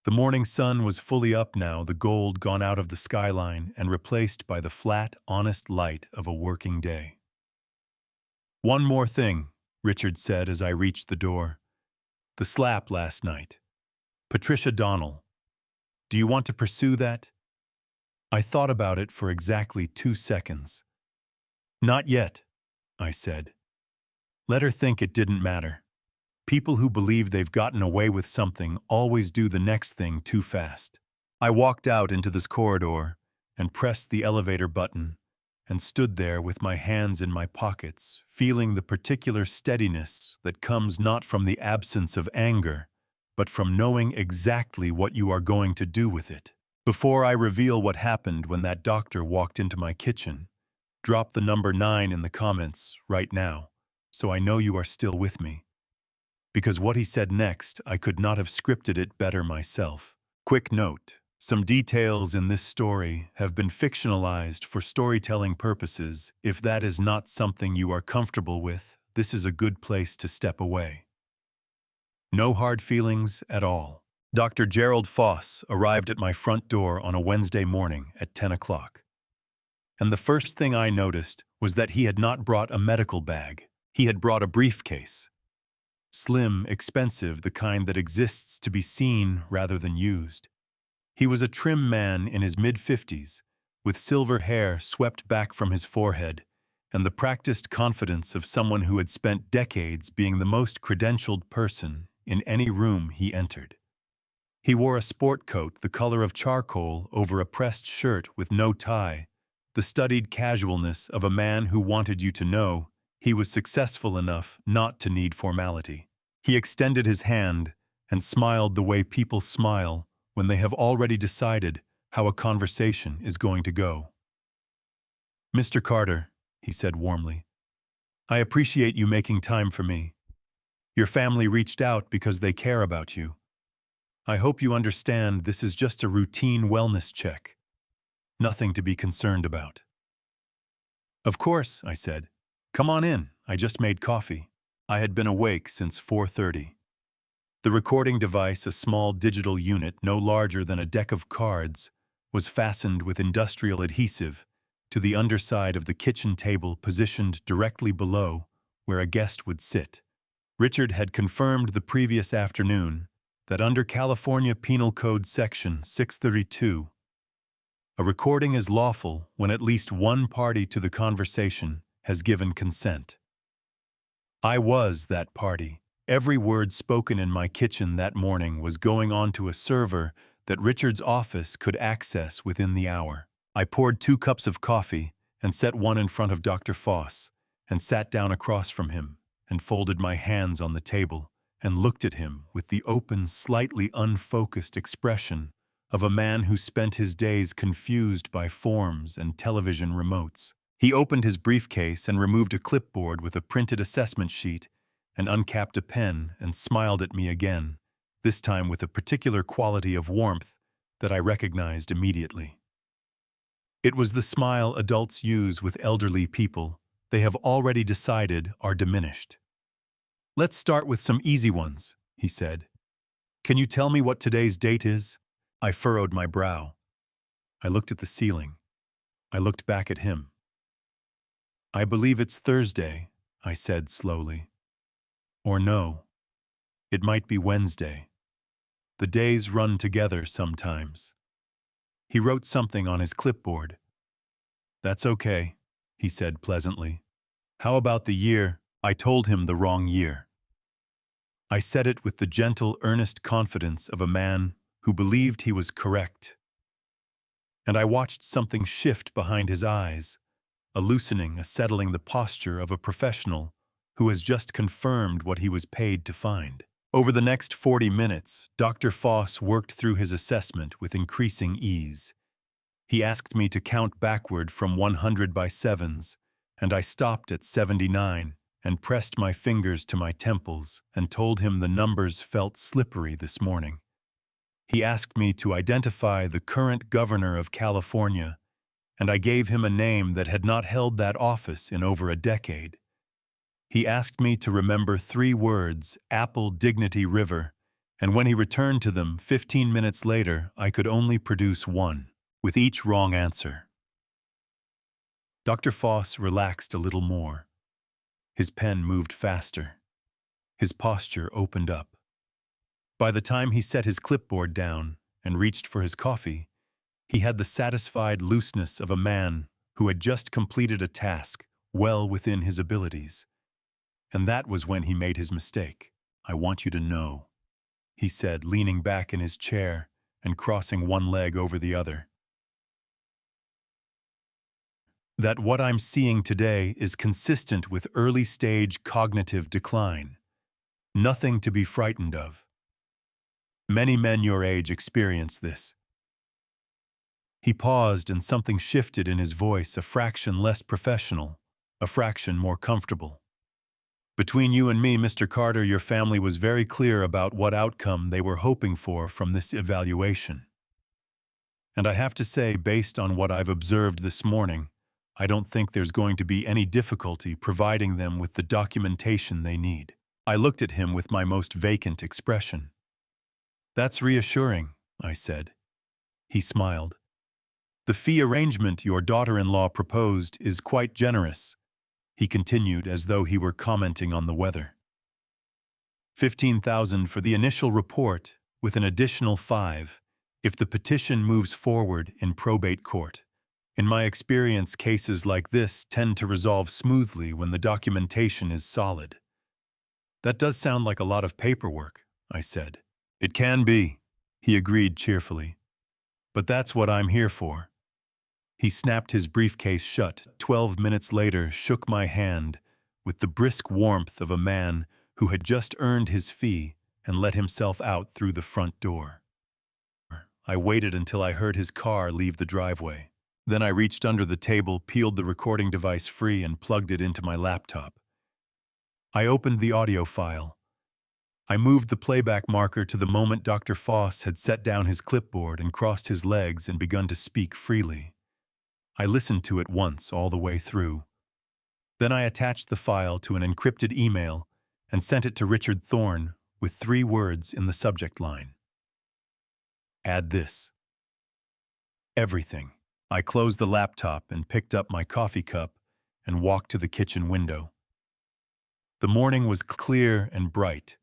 The morning sun was fully up now, the gold gone out of the skyline and replaced by the flat, honest light of a working day. "One more thing," Richard said as I reached the door. "The slap last night. Patricia Donnell. Do you want to pursue that?" I thought about it for exactly 2 seconds. "Not yet," I said. "Let her think it didn't matter. People who believe they've gotten away with something always do the next thing too fast." I walked out into this corridor and pressed the elevator button and stood there with my hands in my pockets, feeling the particular steadiness that comes not from the absence of anger, but from knowing exactly what you are going to do with it. Before I reveal what happened when that doctor walked into my kitchen, drop the number 9 in the comments right now, so I know you are still with me. Because what he said next, I could not have scripted it better myself. Quick note. Some details in this story have been fictionalized for storytelling purposes. If that is not something you are comfortable with, this is a good place to step away. No hard feelings at all. Dr. Gerald Foss arrived at my front door on a Wednesday morning at 10 o'clock. And the first thing I noticed was that he had not brought a medical bag. He had brought a briefcase. Slim, expensive, the kind that exists to be seen rather than used. He was a trim man in his mid-50s, with silver hair swept back from his forehead, and the practiced confidence of someone who had spent decades being the most credentialed person in any room he entered. He wore a sport coat the color of charcoal over a pressed shirt with no tie, the studied casualness of a man who wanted you to know he was successful enough not to need formality. He extended his hand and smiled the way people smile when they have already decided how a conversation is going to go. "Mr. Carter," he said warmly, "I appreciate you making time for me. Your family reached out because they care about you. I hope you understand this is just a routine wellness check. Nothing to be concerned about." "Of course," I said. "Come on in. I just made coffee." I had been awake since 4:30. The recording device, a small digital unit no larger than a deck of cards, was fastened with industrial adhesive to the underside of the kitchen table positioned directly below where a guest would sit. Richard had confirmed the previous afternoon that under California Penal Code Section 632, a recording is lawful when at least one party to the conversation has given consent. I was that party. Every word spoken in my kitchen that morning was going onto a server that Richard's office could access within the hour. I poured 2 cups of coffee and set one in front of Dr. Foss and sat down across from him and folded my hands on the table and looked at him with the open, slightly unfocused expression of a man who spent his days confused by forms and television remotes. He opened his briefcase and removed a clipboard with a printed assessment sheet and uncapped a pen and smiled at me again, this time with a particular quality of warmth that I recognized immediately. It was the smile adults use with elderly people they have already decided are diminished. "Let's start with some easy ones," he said. "Can you tell me what today's date is?" I furrowed my brow. I looked at the ceiling. I looked back at him. "I believe it's Thursday," I said slowly. "Or no, it might be Wednesday. The days run together sometimes." He wrote something on his clipboard. "That's okay," he said pleasantly. "How about the year?" I told him the wrong year. I said it with the gentle, earnest confidence of a man who believed he was correct. And I watched something shift behind his eyes, a loosening, a settling, the posture of a professional who has just confirmed what he was paid to find. Over the next 40 minutes, Dr. Foss worked through his assessment with increasing ease. He asked me to count backward from 100 by sevens, and I stopped at 79 and pressed my fingers to my temples and told him the numbers felt slippery this morning. He asked me to identify the current governor of California, and I gave him a name that had not held that office in over a decade. He asked me to remember 3 words, Apple, Dignity, River, and when he returned to them 15 minutes later, I could only produce 1, with each wrong answer. Dr. Foss relaxed a little more. His pen moved faster. His posture opened up. By the time he set his clipboard down and reached for his coffee, he had the satisfied looseness of a man who had just completed a task well within his abilities. And that was when he made his mistake. "I want you to know," he said, leaning back in his chair and crossing one leg over the other, "that what I'm seeing today is consistent with early-stage cognitive decline. Nothing to be frightened of. Many men your age experience this." He paused and something shifted in his voice, a fraction less professional, a fraction more comfortable. "Between you and me, Mr. Carter, your family was very clear about what outcome they were hoping for from this evaluation. And I have to say, based on what I've observed this morning, I don't think there's going to be any difficulty providing them with the documentation they need." I looked at him with my most vacant expression. "That's reassuring," I said. He smiled. "The fee arrangement your daughter-in-law proposed is quite generous," he continued as though he were commenting on the weather. "15,000 for the initial report, with an additional 5 if the petition moves forward in probate court. In my experience, cases like this tend to resolve smoothly when the documentation is solid." "That does sound like a lot of paperwork," I said. "It can be," he agreed cheerfully. "But that's what I'm here for." He snapped his briefcase shut, 12 minutes later shook my hand with the brisk warmth of a man who had just earned his fee and let himself out through the front door. I waited until I heard his car leave the driveway. Then I reached under the table, peeled the recording device free, and plugged it into my laptop. I opened the audio file. I moved the playback marker to the moment Dr. Foss had set down his clipboard and crossed his legs and begun to speak freely. I listened to it once all the way through. Then I attached the file to an encrypted email and sent it to Richard Thorne with 3 words in the subject line. "Add this." Everything. I closed the laptop and picked up my coffee cup and walked to the kitchen window. The morning was clear and bright.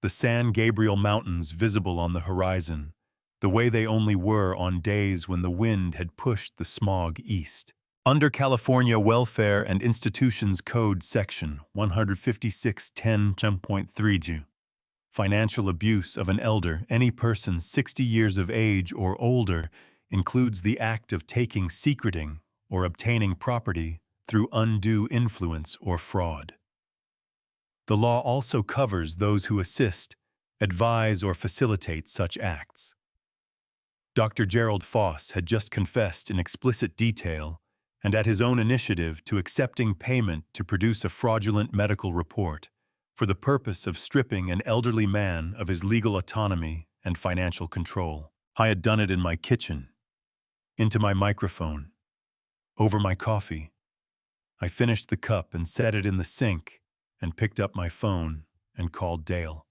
the San Gabriel Mountains visible on the horizon, the way they only were on days when the wind had pushed the smog east. Under California Welfare and Institutions Code Section 156.10.3, financial abuse of an elder, any person 60 years of age or older, includes the act of taking, secreting, or obtaining property through undue influence or fraud. The law also covers those who assist, advise, or facilitate such acts. Dr. Gerald Foss had just confessed in explicit detail and at his own initiative to accepting payment to produce a fraudulent medical report for the purpose of stripping an elderly man of his legal autonomy and financial control. I had done it in my kitchen, into my microphone, over my coffee. I finished the cup and set it in the sink and picked up my phone and called Dale.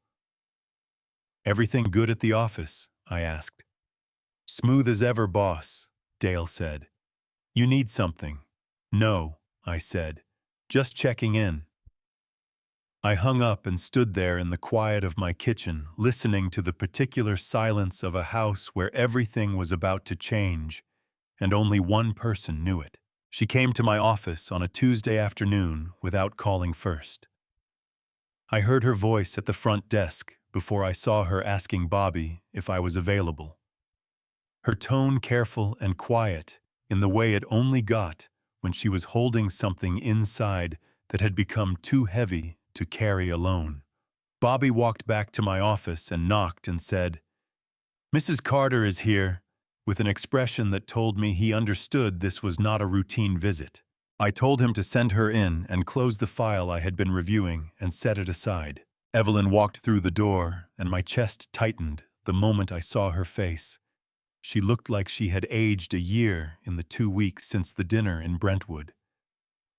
"Everything good at the office?" I asked. "Smooth as ever, boss," Dale said. "You need something?" "No," I said. "Just checking in." I hung up and stood there in the quiet of my kitchen, listening to the particular silence of a house where everything was about to change, and only one person knew it. She came to my office on a Tuesday afternoon without calling first. I heard her voice at the front desk before I saw her asking Bobby if I was available. Her tone careful and quiet, in the way it only got when she was holding something inside that had become too heavy to carry alone. Bobby walked back to my office and knocked and said, "Mrs. Carter is here," with an expression that told me he understood this was not a routine visit. I told him to send her in and close the file I had been reviewing and set it aside. Evelyn walked through the door, and my chest tightened the moment I saw her face. She looked like she had aged a year in the 2 weeks since the dinner in Brentwood.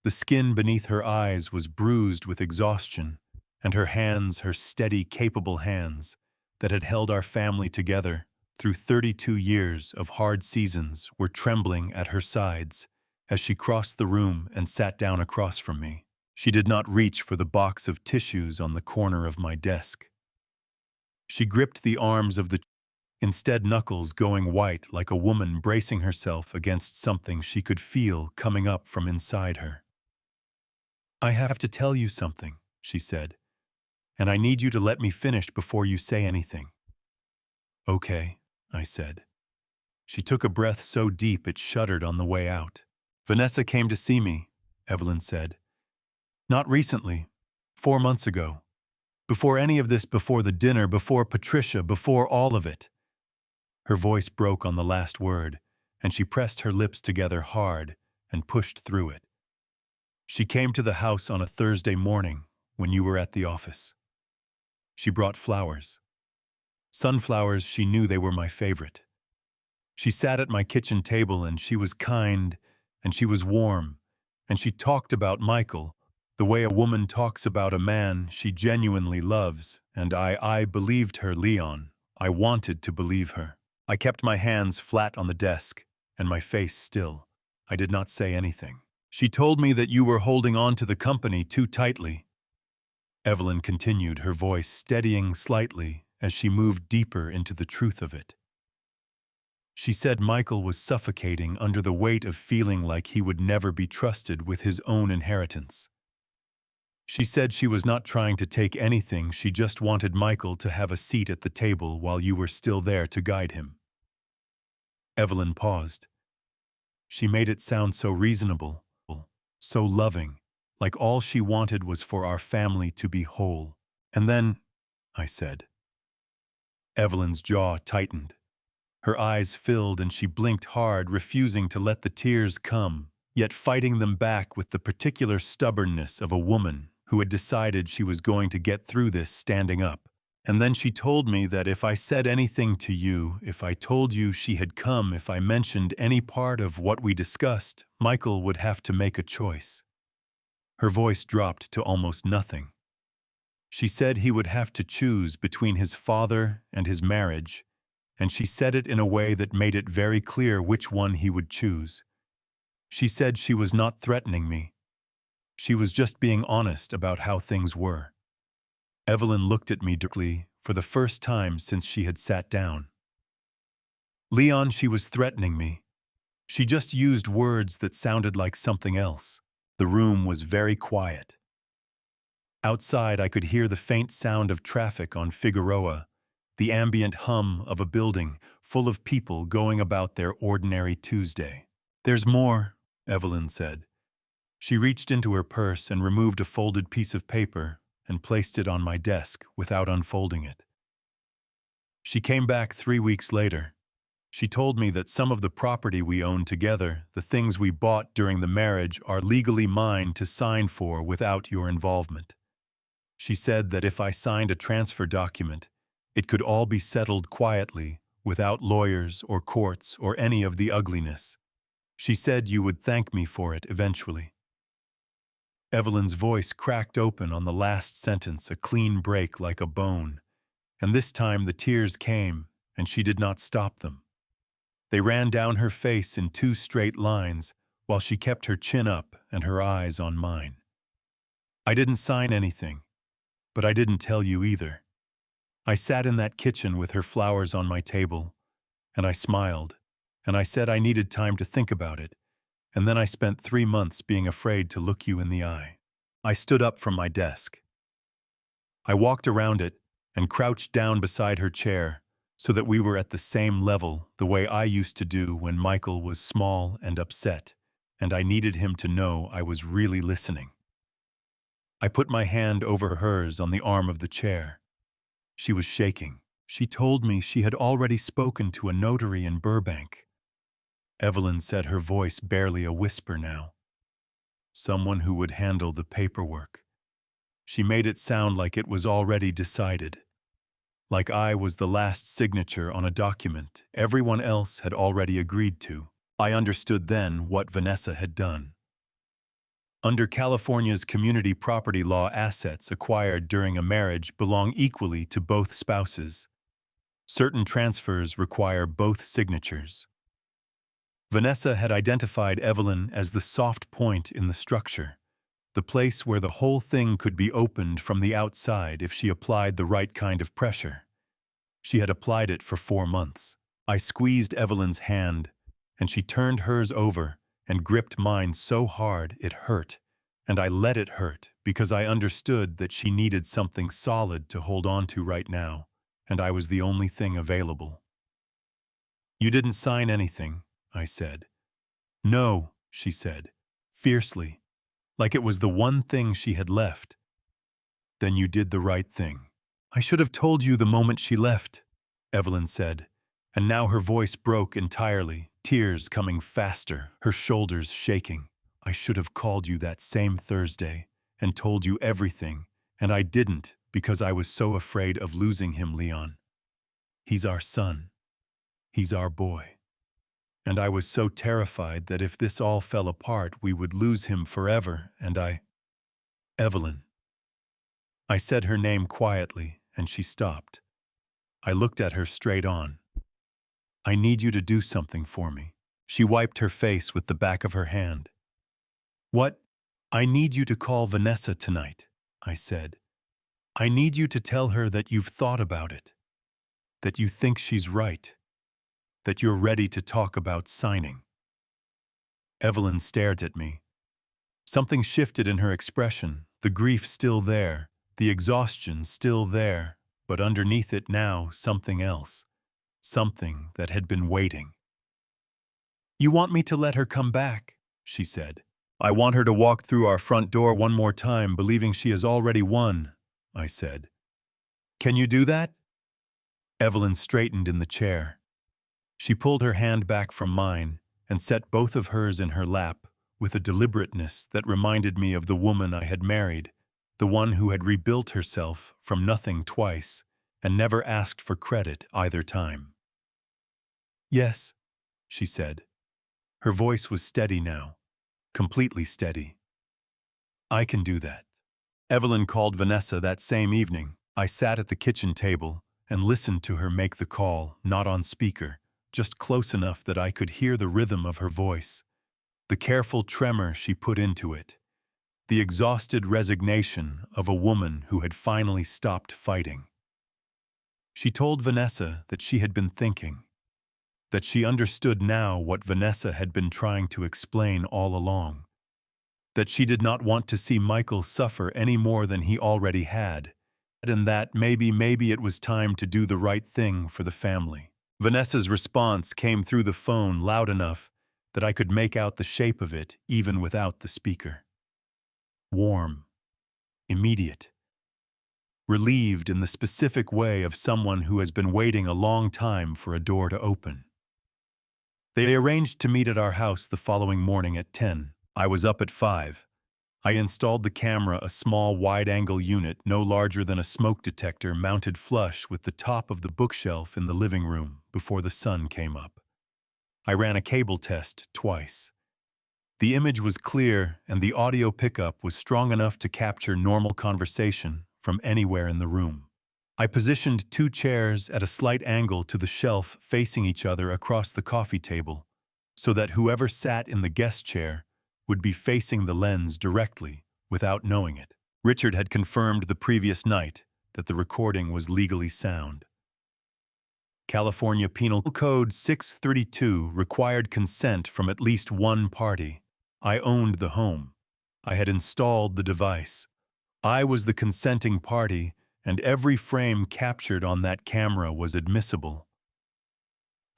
The skin beneath her eyes was bruised with exhaustion, and her hands, her steady, capable hands, that had held our family together through 32 years of hard seasons, were trembling at her sides as she crossed the room and sat down across from me. She did not reach for the box of tissues on the corner of my desk. She gripped the arms of the instead, knuckles going white like a woman bracing herself against something she could feel coming up from inside her. "I have to tell you something," she said, "and I need you to let me finish before you say anything." "Okay," I said. She took a breath so deep it shuddered on the way out. "Vanessa came to see me," Evelyn said. "Not recently, 4 months ago. Before any of this, before the dinner, before Patricia, before all of it." Her voice broke on the last word, and she pressed her lips together hard and pushed through it. "She came to the house on a Thursday morning when you were at the office. She brought flowers. Sunflowers, she knew they were my favorite. She sat at my kitchen table and she was kind and she was warm, and she talked about Michael, the way a woman talks about a man she genuinely loves, and I believed her, Leon. I wanted to believe her. I kept my hands flat on the desk and my face still. I did not say anything. She told me that you were holding on to the company too tightly." Evelyn continued, her voice steadying slightly as she moved deeper into the truth of it. "She said Michael was suffocating under the weight of feeling like he would never be trusted with his own inheritance. She said she was not trying to take anything, she just wanted Michael to have a seat at the table while you were still there to guide him." Evelyn paused. She made it sound so reasonable, so loving, like all she wanted was for our family to be whole. "And then," I said. Evelyn's jaw tightened. Her eyes filled and she blinked hard, refusing to let the tears come, yet fighting them back with the particular stubbornness of a woman who had decided she was going to get through this standing up. "And then she told me that if I said anything to you, if I told you she had come, if I mentioned any part of what we discussed, Michael would have to make a choice." Her voice dropped to almost nothing. "She said he would have to choose between his father and his marriage, and she said it in a way that made it very clear which one he would choose. She said she was not threatening me. She was just being honest about how things were." Evelyn looked at me directly for the first time since she had sat down. Leon, she was threatening me. She just used words that sounded like something else. The room was very quiet. Outside, I could hear the faint sound of traffic on Figueroa, the ambient hum of a building full of people going about their ordinary Tuesday. "There's more," Evelyn said. She reached into her purse and removed a folded piece of paper and placed it on my desk without unfolding it. She came back 3 weeks later. She told me that some of the property we own together, the things we bought during the marriage, are legally mine to sign for without your involvement. She said that if I signed a transfer document, it could all be settled quietly, without lawyers or courts or any of the ugliness. She said you would thank me for it eventually. Evelyn's voice cracked open on the last sentence, a clean break like a bone, and this time the tears came, and she did not stop them. They ran down her face in 2 straight lines, while she kept her chin up and her eyes on mine. "I didn't sign anything, but I didn't tell you either. I sat in that kitchen with her flowers on my table, and I smiled, and I said I needed time to think about it, and then I spent 3 months being afraid to look you in the eye." I stood up from my desk. I walked around it and crouched down beside her chair so that we were at the same level, the way I used to do when Michael was small and upset, and I needed him to know I was really listening. I put my hand over hers on the arm of the chair. She was shaking. She told me she had already spoken to a notary in Burbank. Evelyn said, her voice barely a whisper now. Someone who would handle the paperwork. She made it sound like it was already decided. Like I was the last signature on a document everyone else had already agreed to. I understood then what Vanessa had done. Under California's community property law, assets acquired during a marriage belong equally to both spouses. Certain transfers require both signatures. Vanessa had identified Evelyn as the soft point in the structure, the place where the whole thing could be opened from the outside if she applied the right kind of pressure. She had applied it for 4 months. I squeezed Evelyn's hand, and she turned hers over and gripped mine so hard it hurt, and I let it hurt because I understood that she needed something solid to hold on to right now, and I was the only thing available. "You didn't sign anything," I said. "No," she said, fiercely, like it was the one thing she had left. "Then you did the right thing." "I should have told you the moment she left," Evelyn said, and now her voice broke entirely, tears coming faster, her shoulders shaking. "I should have called you that same Thursday and told you everything, and I didn't because I was so afraid of losing him, Leon. He's our son. He's our boy. And I was so terrified that if this all fell apart, we would lose him forever, and Evelyn." I said her name quietly, and she stopped. I looked at her straight on. "I need you to do something for me." She wiped her face with the back of her hand. "What?" "I need you to call Vanessa tonight," I said. "I need you to tell her that you've thought about it, that you think she's right, that you're ready to talk about signing." Evelyn stared at me. Something shifted in her expression, the grief still there, the exhaustion still there, but underneath it now something else, something that had been waiting. "You want me to let her come back," she said. "I want her to walk through our front door one more time, believing she has already won," I said. "Can you do that?" Evelyn straightened in the chair. She pulled her hand back from mine and set both of hers in her lap with a deliberateness that reminded me of the woman I had married, the one who had rebuilt herself from nothing twice and never asked for credit either time. "Yes," she said. Her voice was steady now, completely steady. "I can do that." Evelyn called Vanessa that same evening. I sat at the kitchen table and listened to her make the call, not on speaker, just close enough that I could hear the rhythm of her voice, the careful tremor she put into it. the exhausted resignation of a woman who had finally stopped fighting. She told Vanessa that she had been thinking, that she understood now what Vanessa had been trying to explain all along, that she did not want to see Michael suffer any more than he already had, and that maybe it was time to do the right thing for the family. Vanessa's response came through the phone loud enough that I could make out the shape of it even without the speaker. Warm, immediate, relieved in the specific way of someone who has been waiting a long time for a door to open. They arranged to meet at our house the following morning at 10. I was up at 5. I installed the camera, a small wide-angle unit no larger than a smoke detector mounted flush with the top of the bookshelf in the living room before the sun came up. I ran a cable test twice. The image was clear and the audio pickup was strong enough to capture normal conversation from anywhere in the room. I positioned 2 chairs at a slight angle to the shelf facing each other across the coffee table, so that whoever sat in the guest chair would be facing the lens directly without knowing it. Richard had confirmed the previous night that the recording was legally sound. California Penal Code 632 required consent from at least one party. I owned the home. I had installed the device. I was the consenting party, and every frame captured on that camera was admissible.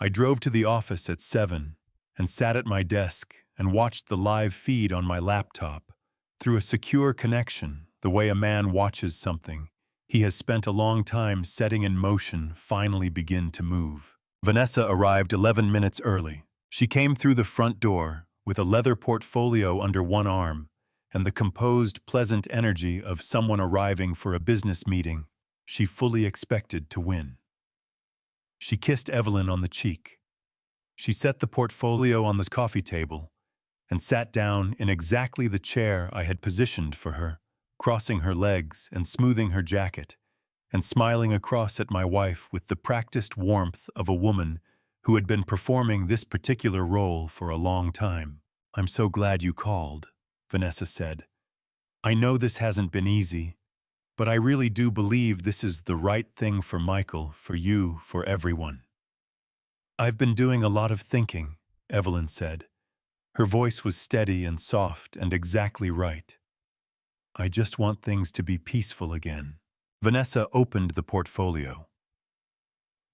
I drove to the office at 7 and sat at my desk and watched the live feed on my laptop through a secure connection, the way a man watches something he has spent a long time setting in motion finally begin to move. Vanessa arrived 11 minutes early. She came through the front door with a leather portfolio under one arm and the composed, pleasant energy of someone arriving for a business meeting she fully expected to win. She kissed Evelyn on the cheek. She set the portfolio on the coffee table and sat down in exactly the chair I had positioned for her, crossing her legs and smoothing her jacket, and smiling across at my wife with the practiced warmth of a woman who had been performing this particular role for a long time. "I'm so glad you called," Vanessa said. "I know this hasn't been easy, but I really do believe this is the right thing for Michael, for you, for everyone." "I've been doing a lot of thinking," Evelyn said. Her voice was steady and soft and exactly right. "I just want things to be peaceful again." Vanessa opened the portfolio.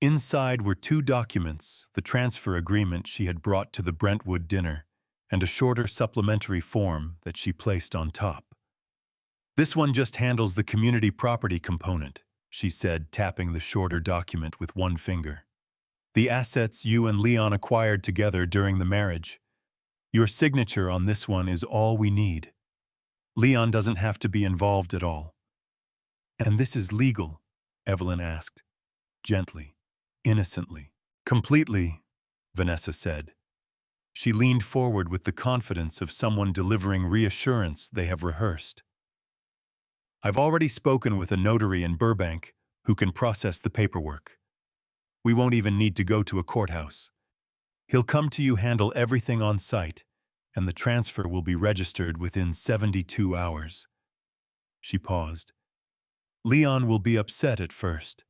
Inside were 2 documents, the transfer agreement she had brought to the Brentwood dinner, and a shorter supplementary form that she placed on top. "This one just handles the community property component," she said, tapping the shorter document with one finger. "The assets you and Leon acquired together during the marriage. Your signature on this one is all we need. Leon doesn't have to be involved at all." "And this is legal?" Evelyn asked, gently, innocently. "Completely," Vanessa said. She leaned forward with the confidence of someone delivering reassurance they have rehearsed. "I've already spoken with a notary in Burbank who can process the paperwork. We won't even need to go to a courthouse. He'll come to you, handle everything on site, and the transfer will be registered within 72 hours. She paused. "Leon will be upset at first.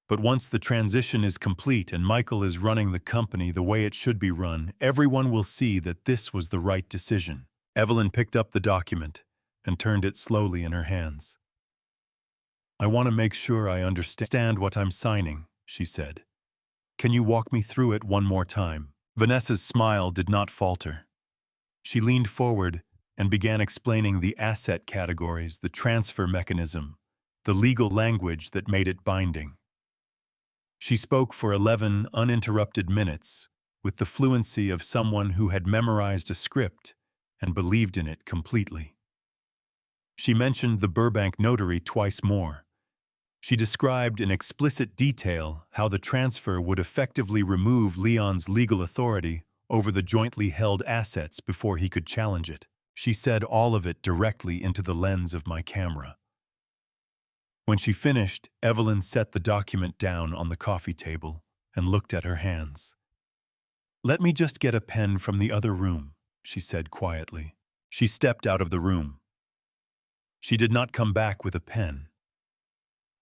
But once the transition is complete and Michael is running the company the way it should be run, everyone will see that this was the right decision." Evelyn picked up the document and turned it slowly in her hands. "I want to make sure I understand what I'm signing," she said. "Can you walk me through it one more time?" Vanessa's smile did not falter. She leaned forward and began explaining the asset categories, the transfer mechanism, the legal language that made it binding. She spoke for 11 uninterrupted minutes, with the fluency of someone who had memorized a script and believed in it completely. She mentioned the Burbank notary twice more. She described in explicit detail how the transfer would effectively remove Leon's legal authority over the jointly held assets before he could challenge it. She said all of it directly into the lens of my camera. When she finished, Evelyn set the document down on the coffee table and looked at her hands. "Let me just get a pen from the other room," she said quietly. She stepped out of the room. She did not come back with a pen.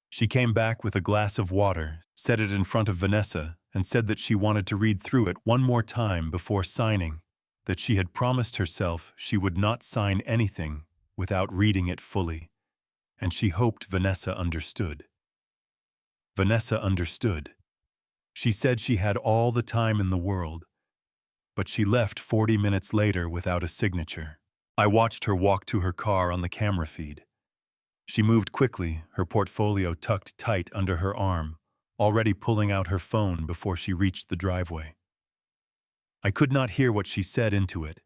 She came back with a glass of water, set it in front of Vanessa, and said that she wanted to read through it one more time before signing, that she had promised herself she would not sign anything without reading it fully, and she hoped Vanessa understood. Vanessa understood. She said she had all the time in the world, but she left 40 minutes later without a signature. I watched her walk to her car on the camera feed. She moved quickly, her portfolio tucked tight under her arm, already pulling out her phone before she reached the driveway. I could not hear what she said into it,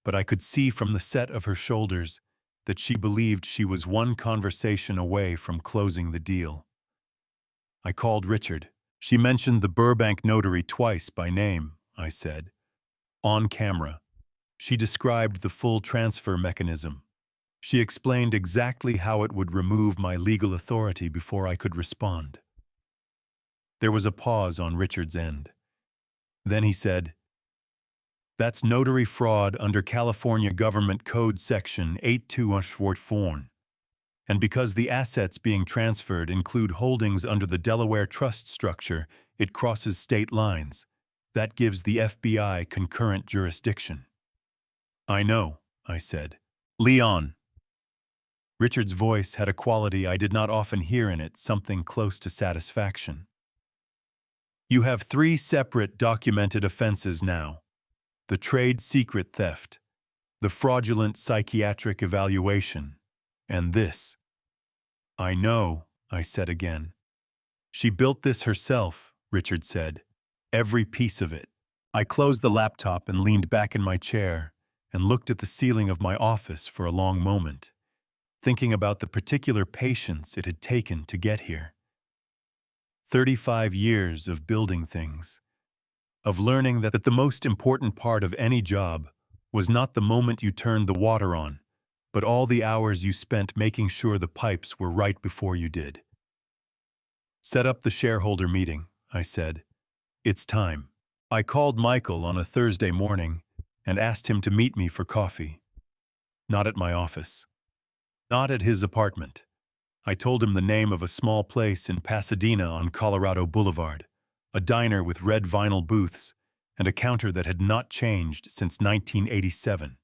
but I could see from the set of her shoulders that she believed she was one conversation away from closing the deal. I called Richard. She mentioned the Burbank notary twice by name, I said. On camera. She described the full transfer mechanism. She explained exactly how it would remove my legal authority before I could respond. There was a pause on Richard's end. Then he said, "That's notary fraud under California Government Code Section 8214. And because the assets being transferred include holdings under the Delaware trust structure, it crosses state lines. That gives the FBI concurrent jurisdiction." "I know," I said. "Leon." Richard's voice had a quality I did not often hear in it, something close to satisfaction. "You have 3 separate documented offenses now. The trade secret theft, the fraudulent psychiatric evaluation, and this." "I know," I said again. "She built this herself," Richard said. "Every piece of it." I closed the laptop and leaned back in my chair and looked at the ceiling of my office for a long moment, thinking about the particular patience it had taken to get here. 35 years of building things, of learning that the most important part of any job was not the moment you turned the water on, but all the hours you spent making sure the pipes were right before you did. "Set up the shareholder meeting," I said. "It's time." I called Michael on a Thursday morning and asked him to meet me for coffee. Not at my office. Not at his apartment. I told him the name of a small place in Pasadena on Colorado Boulevard, a diner with red vinyl booths and a counter that had not changed since 1987.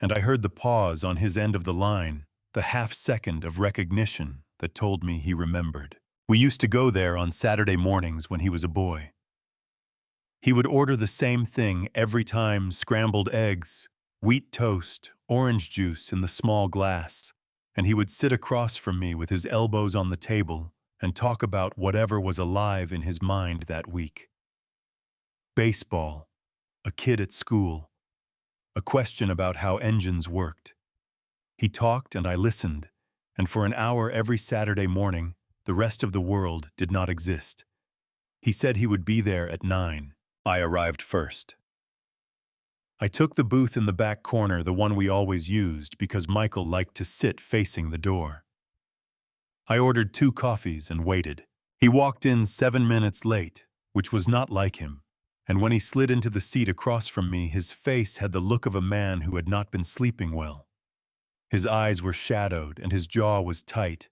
And I heard the pause on his end of the line, the half-second of recognition that told me he remembered. We used to go there on Saturday mornings when he was a boy. He would order the same thing every time: scrambled eggs, wheat toast, orange juice in the small glass, and he would sit across from me with his elbows on the table and talk about whatever was alive in his mind that week. Baseball, a kid at school, a question about how engines worked. He talked and I listened, and for an hour every Saturday morning, the rest of the world did not exist. He said he would be there at 9. I arrived first. I took the booth in the back corner, the one we always used, because Michael liked to sit facing the door. I ordered 2 coffees and waited. He walked in 7 minutes late, which was not like him, and when he slid into the seat across from me, his face had the look of a man who had not been sleeping well. His eyes were shadowed and his jaw was tight,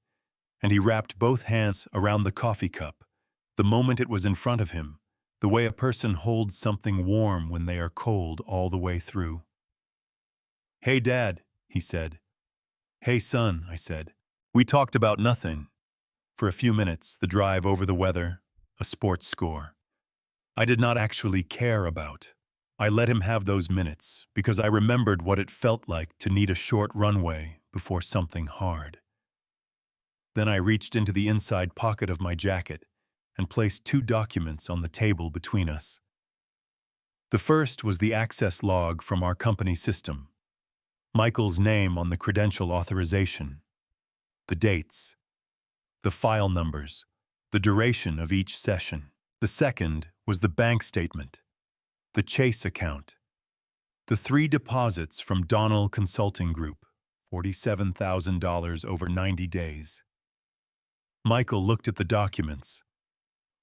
and he wrapped both hands around the coffee cup, the moment it was in front of him, the way a person holds something warm when they are cold all the way through. "Hey, Dad," he said. "Hey, son," I said. We talked about nothing. For a few minutes, the drive over the weather, a sports score. I did not actually care about. I let him have those minutes because I remembered what it felt like to need a short runway before something hard. Then I reached into the inside pocket of my jacket and placed 2 documents on the table between us. The first was the access log from our company system. Michael's name on the credential authorization. The dates. The file numbers. The duration of each session. The second was the bank statement. The Chase account. The 3 deposits from Donnell Consulting Group, $47,000 over 90 days. Michael looked at the documents.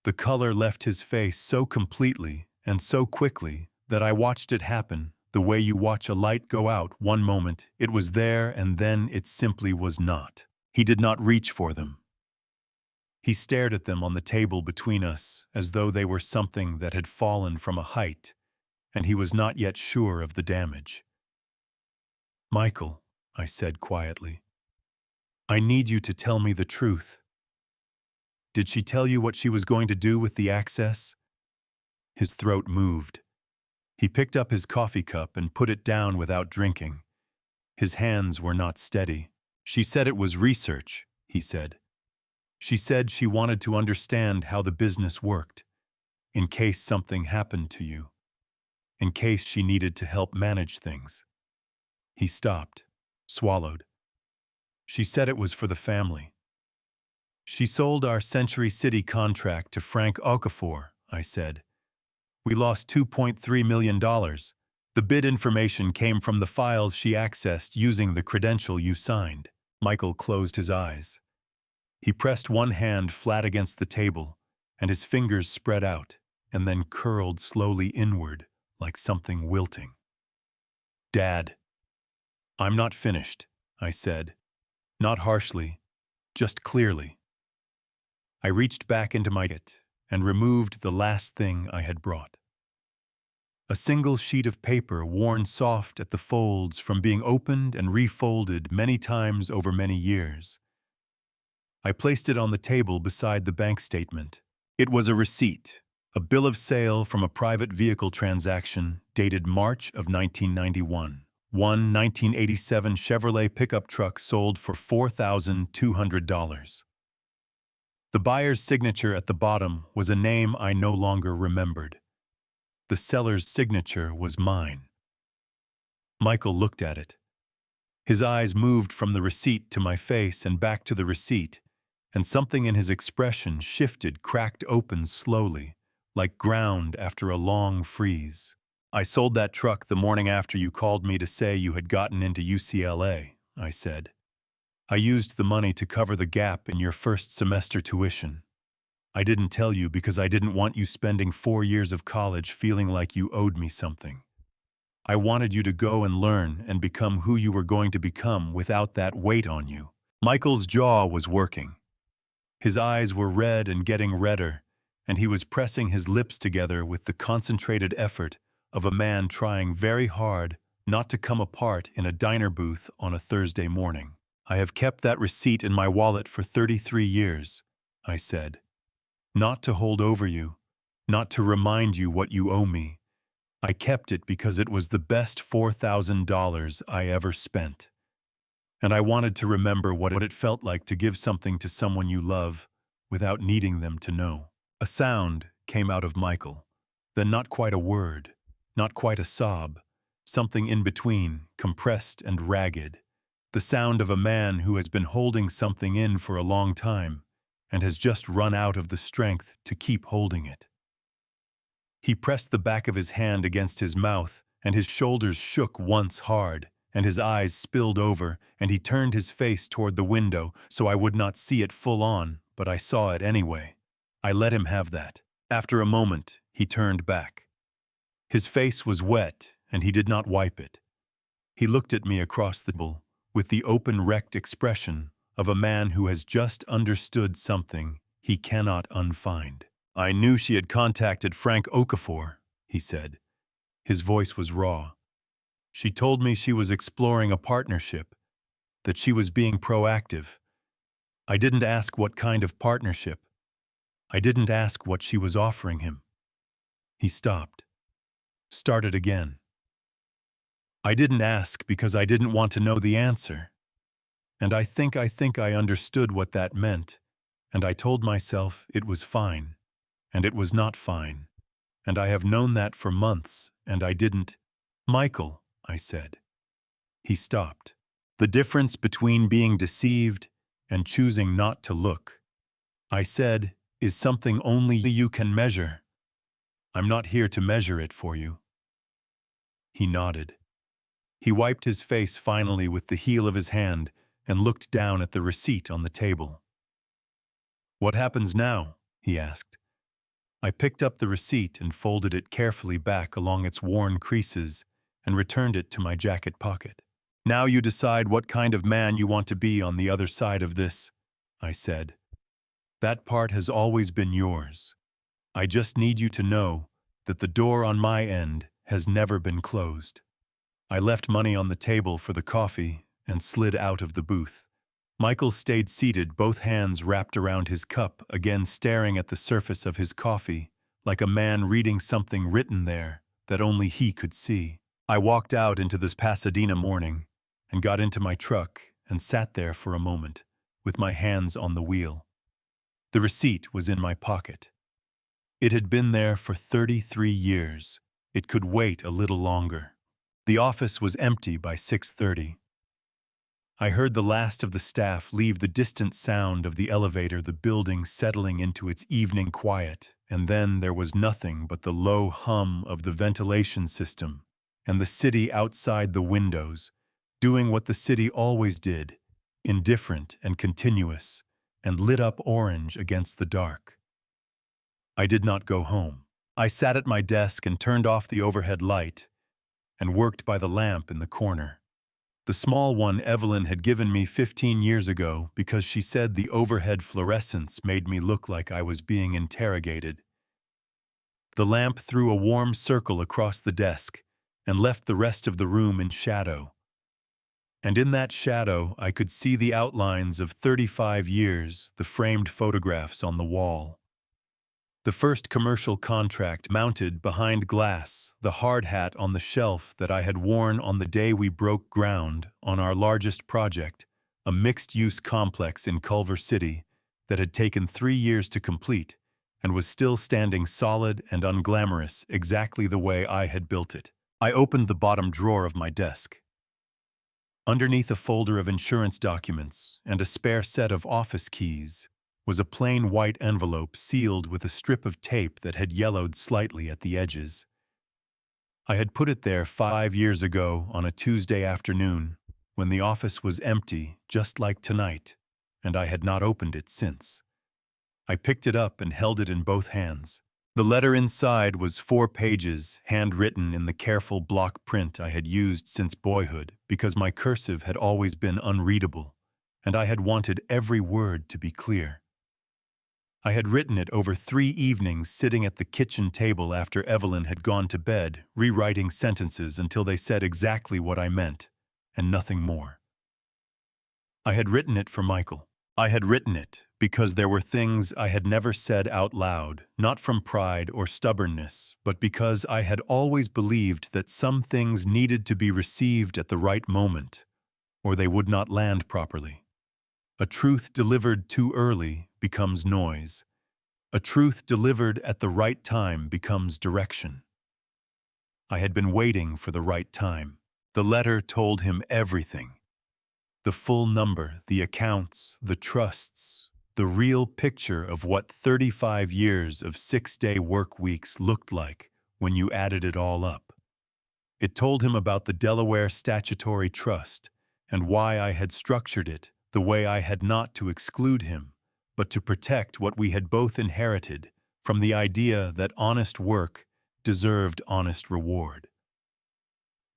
The color left his face so completely and so quickly that I watched it happen The way you watch a light go out one moment, it was there and then it simply was not. He did not reach for them. He stared at them on the table between us as though they were something that had fallen from a height, and he was not yet sure of the damage. "Michael," I said quietly, "I need you to tell me the truth. Did she tell you what she was going to do with the access?" His throat moved. He picked up his coffee cup and put it down without drinking. His hands were not steady. "She said it was research," he said. "She said she wanted to understand how the business worked, in case something happened to you, in case she needed to help manage things." He stopped, swallowed. "She said it was for the family. She sold our Century City contract to Frank Okafor," I said. "We lost $2.3 million. The bid information came from the files she accessed using the credential you signed." Michael closed his eyes. He pressed one hand flat against the table, and his fingers spread out, and then curled slowly inward, like something wilting. "Dad, I'm not finished," I said. Not harshly, just clearly. I reached back into my kit and removed the last thing I had brought. A single sheet of paper worn soft at the folds from being opened and refolded many times over many years. I placed it on the table beside the bank statement. It was a receipt, a bill of sale from a private vehicle transaction dated March of 1991. One 1987 Chevrolet pickup truck sold for $4,200. The buyer's signature at the bottom was a name I no longer remembered. The seller's signature was mine. Michael looked at it. His eyes moved from the receipt to my face and back to the receipt, and something in his expression shifted, cracked open slowly, like ground after a long freeze. "I sold that truck the morning after you called me to say you had gotten into UCLA," I said. "I used the money to cover the gap in your first semester tuition. I didn't tell you because I didn't want you spending 4 years of college feeling like you owed me something. I wanted you to go and learn and become who you were going to become without that weight on you." Michael's jaw was working. His eyes were red and getting redder, and he was pressing his lips together with the concentrated effort of a man trying very hard not to come apart in a diner booth on a Thursday morning. "I have kept that receipt in my wallet for 33 years, I said. "Not to hold over you, not to remind you what you owe me. I kept it because it was the best $4,000 I ever spent. And I wanted to remember what it felt like to give something to someone you love without needing them to know." A sound came out of Michael, then not quite a word, not quite a sob, something in between, compressed and ragged. The sound of a man who has been holding something in for a long time and has just run out of the strength to keep holding it. He pressed the back of his hand against his mouth, and his shoulders shook once hard, and his eyes spilled over, and he turned his face toward the window so I would not see it full on, but I saw it anyway. I let him have that. After a moment, he turned back. His face was wet, and he did not wipe it. He looked at me across the table with the open, wrecked expression of a man who has just understood something he cannot unfind. "I knew she had contacted Frank Okafor," he said. His voice was raw. "She told me she was exploring a partnership, that she was being proactive. I didn't ask what kind of partnership. I didn't ask what she was offering him." He stopped. Started again. "I didn't ask because I didn't want to know the answer. And I think I understood what that meant, and I told myself it was fine, and it was not fine, and I have known that for months, and I didn't." "Michael," I said. He stopped. "The difference between being deceived and choosing not to look," I said, "is something only you can measure. I'm not here to measure it for you." He nodded. He wiped his face finally with the heel of his hand and looked down at the receipt on the table. "What happens now?" he asked. I picked up the receipt and folded it carefully back along its worn creases and returned it to my jacket pocket. "Now you decide what kind of man you want to be on the other side of this," I said. "That part has always been yours. I just need you to know that the door on my end has never been closed." I left money on the table for the coffee and slid out of the booth. Michael stayed seated, both hands wrapped around his cup, again staring at the surface of his coffee, like a man reading something written there that only he could see. I walked out into this Pasadena morning and got into my truck and sat there for a moment, with my hands on the wheel. The receipt was in my pocket. It had been there for 33 years. It could wait a little longer. The office was empty by 6:30. I heard the last of the staff leave, the distant sound of the elevator, the building settling into its evening quiet, and then there was nothing but the low hum of the ventilation system and the city outside the windows, doing what the city always did, indifferent and continuous, and lit up orange against the dark. I did not go home. I sat at my desk and turned off the overhead light and worked by the lamp in the corner. The small one Evelyn had given me 15 years ago because she said the overhead fluorescence made me look like I was being interrogated. The lamp threw a warm circle across the desk and left the rest of the room in shadow. And in that shadow, I could see the outlines of 35 years, the framed photographs on the wall. The first commercial contract mounted behind glass, the hard hat on the shelf that I had worn on the day we broke ground on our largest project, a mixed-use complex in Culver City that had taken 3 years to complete and was still standing solid and unglamorous exactly the way I had built it. I opened the bottom drawer of my desk. Underneath a folder of insurance documents and a spare set of office keys was a plain white envelope sealed with a strip of tape that had yellowed slightly at the edges. I had put it there 5 years ago on a Tuesday afternoon when the office was empty, just like tonight, and I had not opened it since. I picked it up and held it in both hands. The letter inside was 4 pages, handwritten in the careful block print I had used since boyhood because my cursive had always been unreadable, and I had wanted every word to be clear. I had written it over 3 evenings sitting at the kitchen table after Evelyn had gone to bed, rewriting sentences until they said exactly what I meant, and nothing more. I had written it for Michael. I had written it because there were things I had never said out loud, not from pride or stubbornness, but because I had always believed that some things needed to be received at the right moment, or they would not land properly. A truth delivered too early becomes noise. A truth delivered at the right time becomes direction. I had been waiting for the right time. The letter told him everything. The full number, the accounts, the trusts, the real picture of what 35 years of 6-day work weeks looked like when you added it all up. It told him about the Delaware Statutory Trust and why I had structured it the way I had, not to exclude him, but to protect what we had both inherited from the idea that honest work deserved honest reward.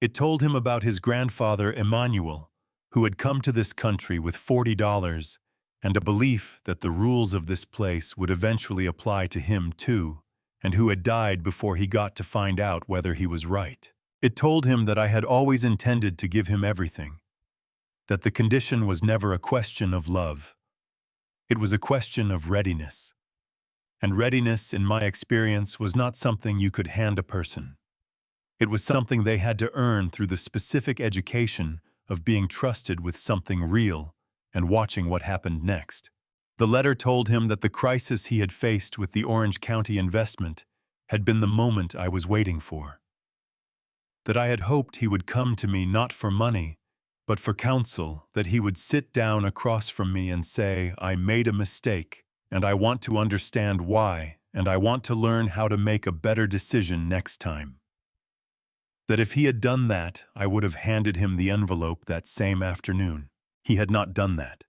It told him about his grandfather Emmanuel, who had come to this country with $40 and a belief that the rules of this place would eventually apply to him too, and who had died before he got to find out whether he was right. It told him that I had always intended to give him everything, that the condition was never a question of love. It was a question of readiness. And readiness, in my experience, was not something you could hand a person. It was something they had to earn through the specific education of being trusted with something real and watching what happened next. The letter told him that the crisis he had faced with the Orange County investment had been the moment I was waiting for. That I had hoped he would come to me not for money, but for counsel, that he would sit down across from me and say, "I made a mistake, and I want to understand why, and I want to learn how to make a better decision next time." That if he had done that, I would have handed him the envelope that same afternoon. He had not done that.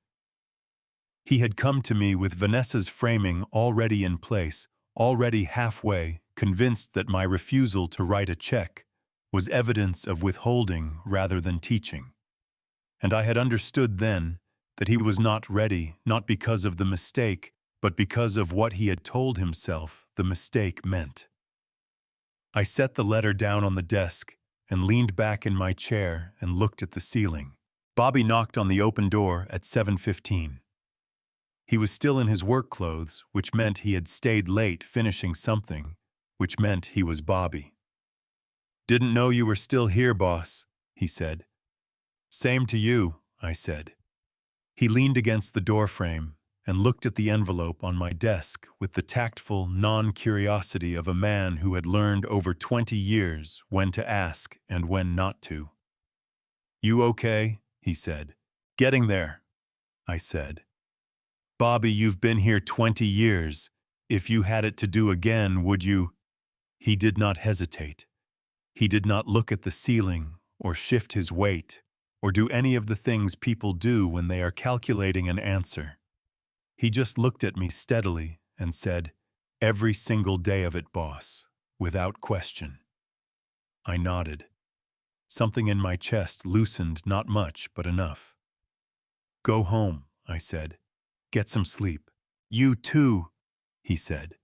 He had come to me with Vanessa's framing already in place, already halfway, convinced that my refusal to write a check was evidence of withholding rather than teaching. And I had understood then that he was not ready, not because of the mistake, but because of what he had told himself the mistake meant. I set the letter down on the desk and leaned back in my chair and looked at the ceiling. Bobby knocked on the open door at 7:15. He was still in his work clothes, which meant he had stayed late finishing something, which meant he was Bobby. "Didn't know you were still here, boss," he said. "Same to you," I said. He leaned against the doorframe and looked at the envelope on my desk with the tactful non-curiosity of a man who had learned over 20 years when to ask and when not to. "You okay?" he said. "Getting there," I said. "Bobby, you've been here 20 years. If you had it to do again, would you?" He did not hesitate. He did not look at the ceiling or shift his weight or do any of the things people do when they are calculating an answer. He just looked at me steadily and said, "Every single day of it, boss, without question." I nodded. Something in my chest loosened, not much, but enough. "Go home," I said. "Get some sleep." "You too," he said.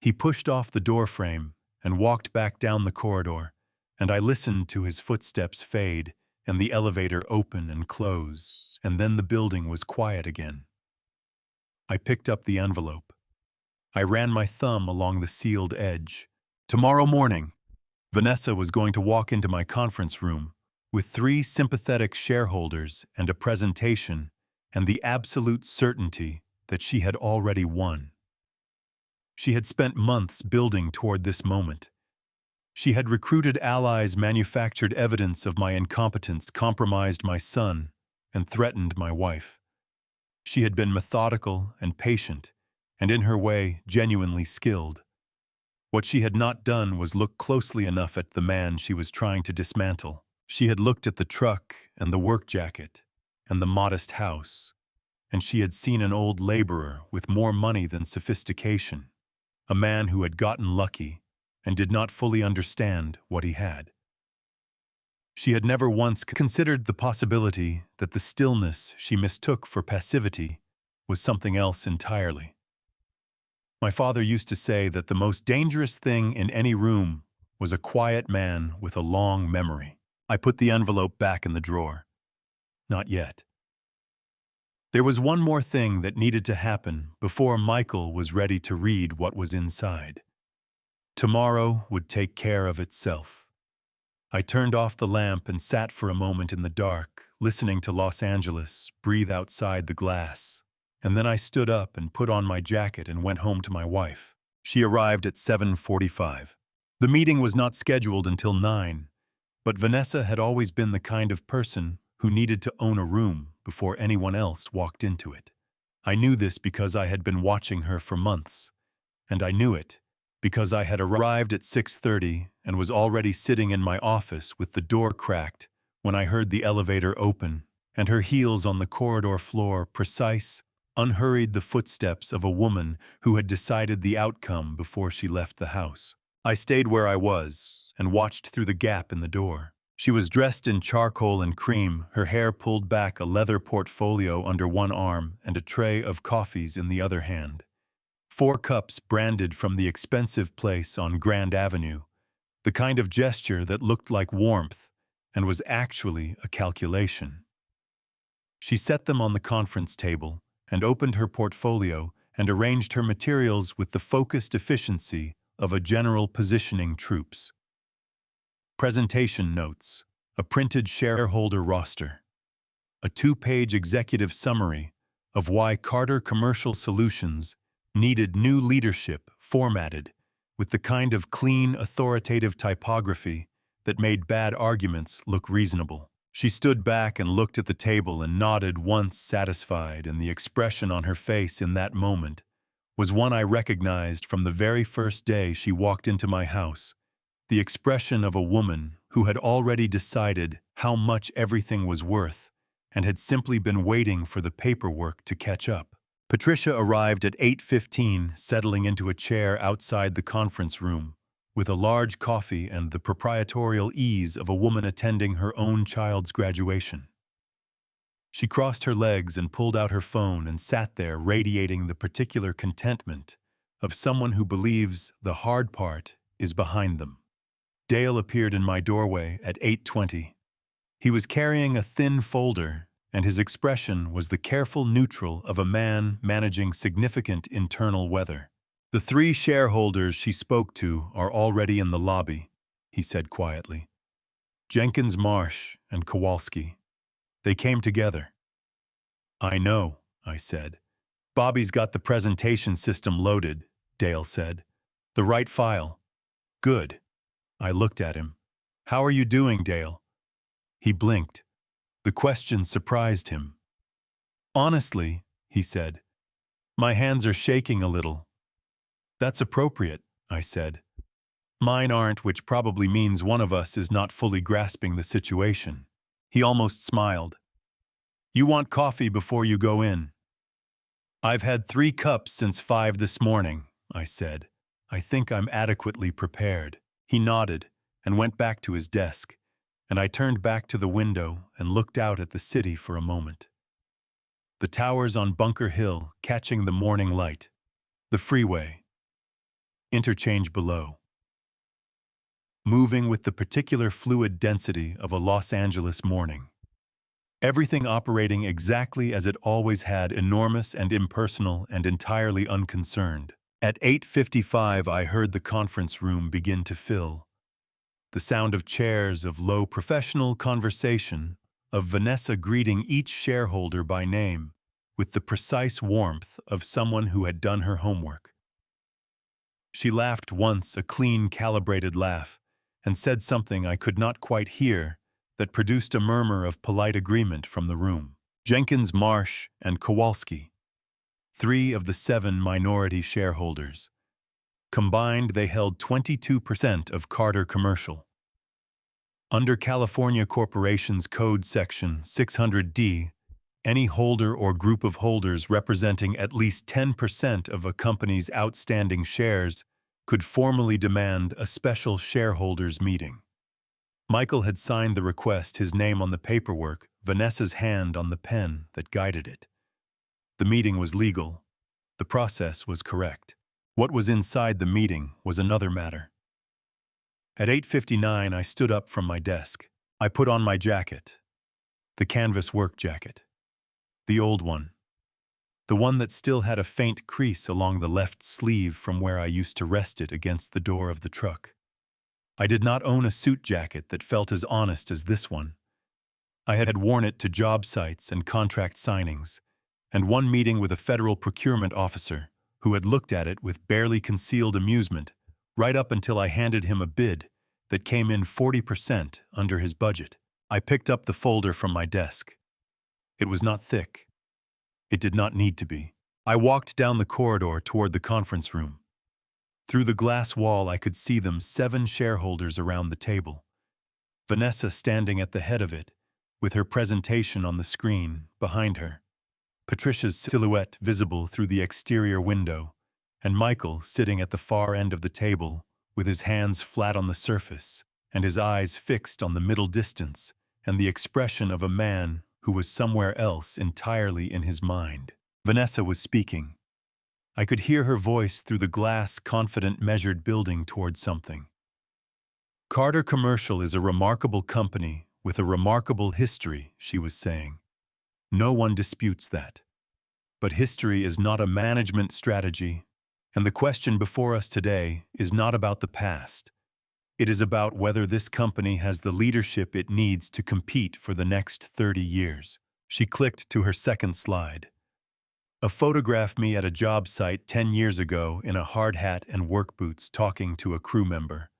He pushed off the doorframe and walked back down the corridor, and I listened to his footsteps fade and the elevator open and close, and then the building was quiet again. I picked up the envelope. I ran my thumb along the sealed edge. Tomorrow morning, Vanessa was going to walk into my conference room with 3 sympathetic shareholders and a presentation and the absolute certainty that she had already won. She had spent months building toward this moment. She had recruited allies, manufactured evidence of my incompetence, compromised my son, and threatened my wife. She had been methodical and patient, and in her way, genuinely skilled. What she had not done was look closely enough at the man she was trying to dismantle. She had looked at the truck and the work jacket and the modest house, and she had seen an old laborer with more money than sophistication, a man who had gotten lucky and did not fully understand what he had. She had never once considered the possibility that the stillness she mistook for passivity was something else entirely. My father used to say that the most dangerous thing in any room was a quiet man with a long memory. I put the envelope back in the drawer. Not yet. There was one more thing that needed to happen before Michael was ready to read what was inside. Tomorrow would take care of itself. I turned off the lamp and sat for a moment in the dark, listening to Los Angeles breathe outside the glass. And then I stood up and put on my jacket and went home to my wife. She arrived at 7:45. The meeting was not scheduled until 9, but Vanessa had always been the kind of person who needed to own a room before anyone else walked into it. I knew this because I had been watching her for months, and I knew it because I had arrived at 6:30 and was already sitting in my office with the door cracked when I heard the elevator open and her heels on the corridor floor, precise, unhurried the footsteps of a woman who had decided the outcome before she left the house. I stayed where I was and watched through the gap in the door. She was dressed in charcoal and cream, her hair pulled back, a leather portfolio under one arm and a tray of coffees in the other hand. 4 cups branded from the expensive place on Grand Avenue, the kind of gesture that looked like warmth and was actually a calculation. She set them on the conference table and opened her portfolio and arranged her materials with the focused efficiency of a general positioning troops. Presentation notes, a printed shareholder roster, a 2-page executive summary of why Carter Commercial Solutions needed new leadership formatted with the kind of clean, authoritative typography that made bad arguments look reasonable. She stood back and looked at the table and nodded once, satisfied, and the expression on her face in that moment was one I recognized from the very first day she walked into my house, the expression of a woman who had already decided how much everything was worth and had simply been waiting for the paperwork to catch up. Patricia arrived at 8:15, settling into a chair outside the conference room, with a large coffee and the proprietorial ease of a woman attending her own child's graduation. She crossed her legs and pulled out her phone and sat there radiating the particular contentment of someone who believes the hard part is behind them. Dale appeared in my doorway at 8:20. He was carrying a thin folder, and his expression was the careful neutral of a man managing significant internal weather. "The 3 shareholders she spoke to are already in the lobby," he said quietly. "Jenkins, Marsh, and Kowalski. They came together." "I know," I said. "Bobby's got the presentation system loaded," Dale said. "The right file." "Good." I looked at him. "How are you doing, Dale?" He blinked. The question surprised him. "Honestly," he said, "my hands are shaking a little." "That's appropriate," I said. "Mine aren't, which probably means one of us is not fully grasping the situation." He almost smiled. "You want coffee before you go in?" "I've had 3 cups since 5 this morning," I said. "I think I'm adequately prepared." He nodded and went back to his desk, and I turned back to the window and looked out at the city for a moment. The towers on Bunker Hill catching the morning light. The freeway. Interchange below. Moving with the particular fluid density of a Los Angeles morning. Everything operating exactly as it always had, enormous and impersonal and entirely unconcerned. At 8:55 I heard the conference room begin to fill. The sound of chairs, of low professional conversation, of Vanessa greeting each shareholder by name, with the precise warmth of someone who had done her homework. She laughed once, a clean, calibrated laugh, and said something I could not quite hear that produced a murmur of polite agreement from the room. Jenkins, Marsh, and Kowalski. 3 of the 7 minority shareholders. Combined, they held 22% of Carter Commercial. Under California Corporations Code Section 600D, any holder or group of holders representing at least 10% of a company's outstanding shares could formally demand a special shareholders meeting. Michael had signed the request, his name on the paperwork, Vanessa's hand on the pen that guided it. The meeting was legal. The process was correct. What was inside the meeting was another matter. At 8:59, I stood up from my desk. I put on my jacket. The canvas work jacket. The old one. The one that still had a faint crease along the left sleeve from where I used to rest it against the door of the truck. I did not own a suit jacket that felt as honest as this one. I had worn it to job sites and contract signings, and one meeting with a federal procurement officer who had looked at it with barely concealed amusement right up until I handed him a bid that came in 40% under his budget. I picked up the folder from my desk. It was not thick. It did not need to be. I walked down the corridor toward the conference room. Through the glass wall I could see them, 7 shareholders around the table. Vanessa standing at the head of it, with her presentation on the screen behind her. Patricia's silhouette visible through the exterior window, and Michael sitting at the far end of the table with his hands flat on the surface and his eyes fixed on the middle distance and the expression of a man who was somewhere else entirely in his mind. Vanessa was speaking. I could hear her voice through the glass, confident, measured building towards something. "Carter Commercial is a remarkable company with a remarkable history," she was saying. "No one disputes that. But history is not a management strategy, and the question before us today is not about the past. It is about whether this company has the leadership it needs to compete for the next 30 years. She clicked to her second slide. A photograph me at a job site 10 years ago in a hard hat and work boots talking to a crew member.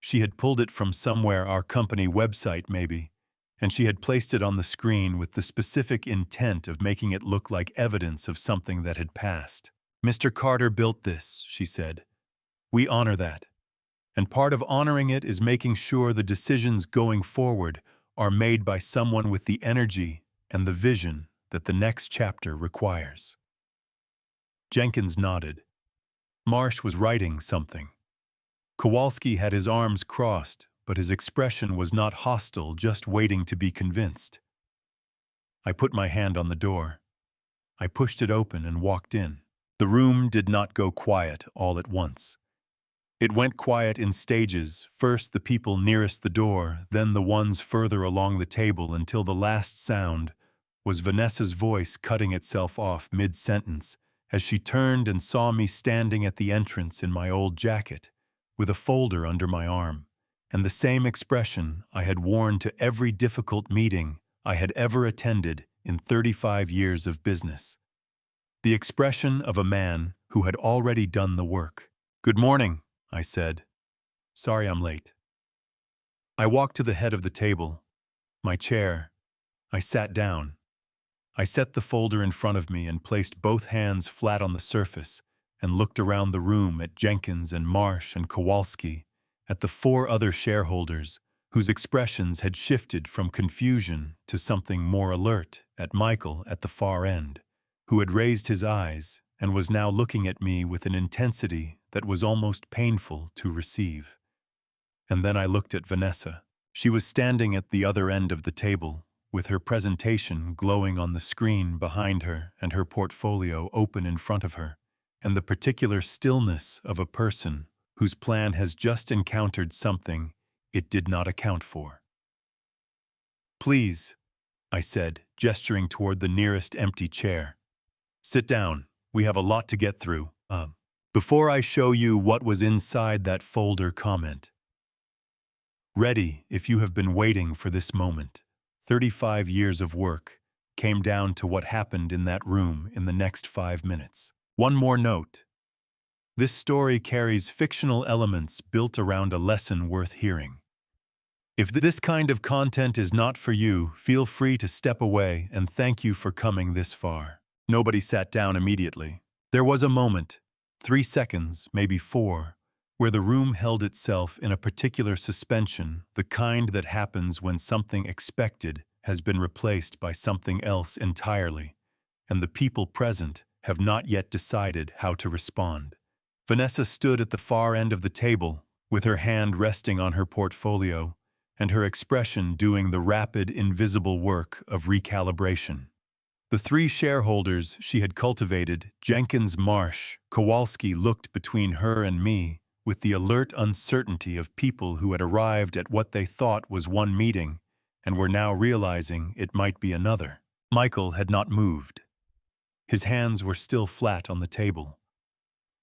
She had pulled it from somewhere, our company website maybe, and she had placed it on the screen with the specific intent of making it look like evidence of something that had passed. "Mr. Carter built this," she said. "We honor that. And part of honoring it is making sure the decisions going forward are made by someone with the energy and the vision that the next chapter requires." Jenkins nodded. Marsh was writing something. Kowalski had his arms crossed, but his expression was not hostile, just waiting to be convinced. I put my hand on the door. I pushed it open and walked in. The room did not go quiet all at once. It went quiet in stages, first the people nearest the door, then the ones further along the table, until the last sound was Vanessa's voice cutting itself off mid-sentence as she turned and saw me standing at the entrance in my old jacket, with a folder under my arm, and the same expression I had worn to every difficult meeting I had ever attended in 35 years of business. The expression of a man who had already done the work. "Good morning," I said. "Sorry I'm late." I walked to the head of the table, my chair. I sat down. I set the folder in front of me and placed both hands flat on the surface and looked around the room at Jenkins and Marsh and Kowalski, at the 4 other shareholders whose expressions had shifted from confusion to something more alert, at Michael at the far end, who had raised his eyes and was now looking at me with an intensity that was almost painful to receive. And then I looked at Vanessa. She was standing at the other end of the table, with her presentation glowing on the screen behind her and her portfolio open in front of her, and the particular stillness of a person whose plan has just encountered something it did not account for. "Please," I said, gesturing toward the nearest empty chair. "Sit down. We have a lot to get through. Before I show you what was inside that folder, comment. Ready if you have been waiting for this moment. 35 years of work came down to what happened in that room in the next 5 minutes. One more note. This story carries fictional elements built around a lesson worth hearing. If this kind of content is not for you, feel free to step away, and thank you for coming this far." Nobody sat down immediately. There was a moment, 3 seconds, maybe 4, where the room held itself in a particular suspension, the kind that happens when something expected has been replaced by something else entirely, and the people present have not yet decided how to respond. Vanessa stood at the far end of the table, with her hand resting on her portfolio, and her expression doing the rapid, invisible work of recalibration. The 3 shareholders she had cultivated, Jenkins, Marsh, Kowalski, looked between her and me with the alert uncertainty of people who had arrived at what they thought was one meeting and were now realizing it might be another. Michael had not moved. His hands were still flat on the table.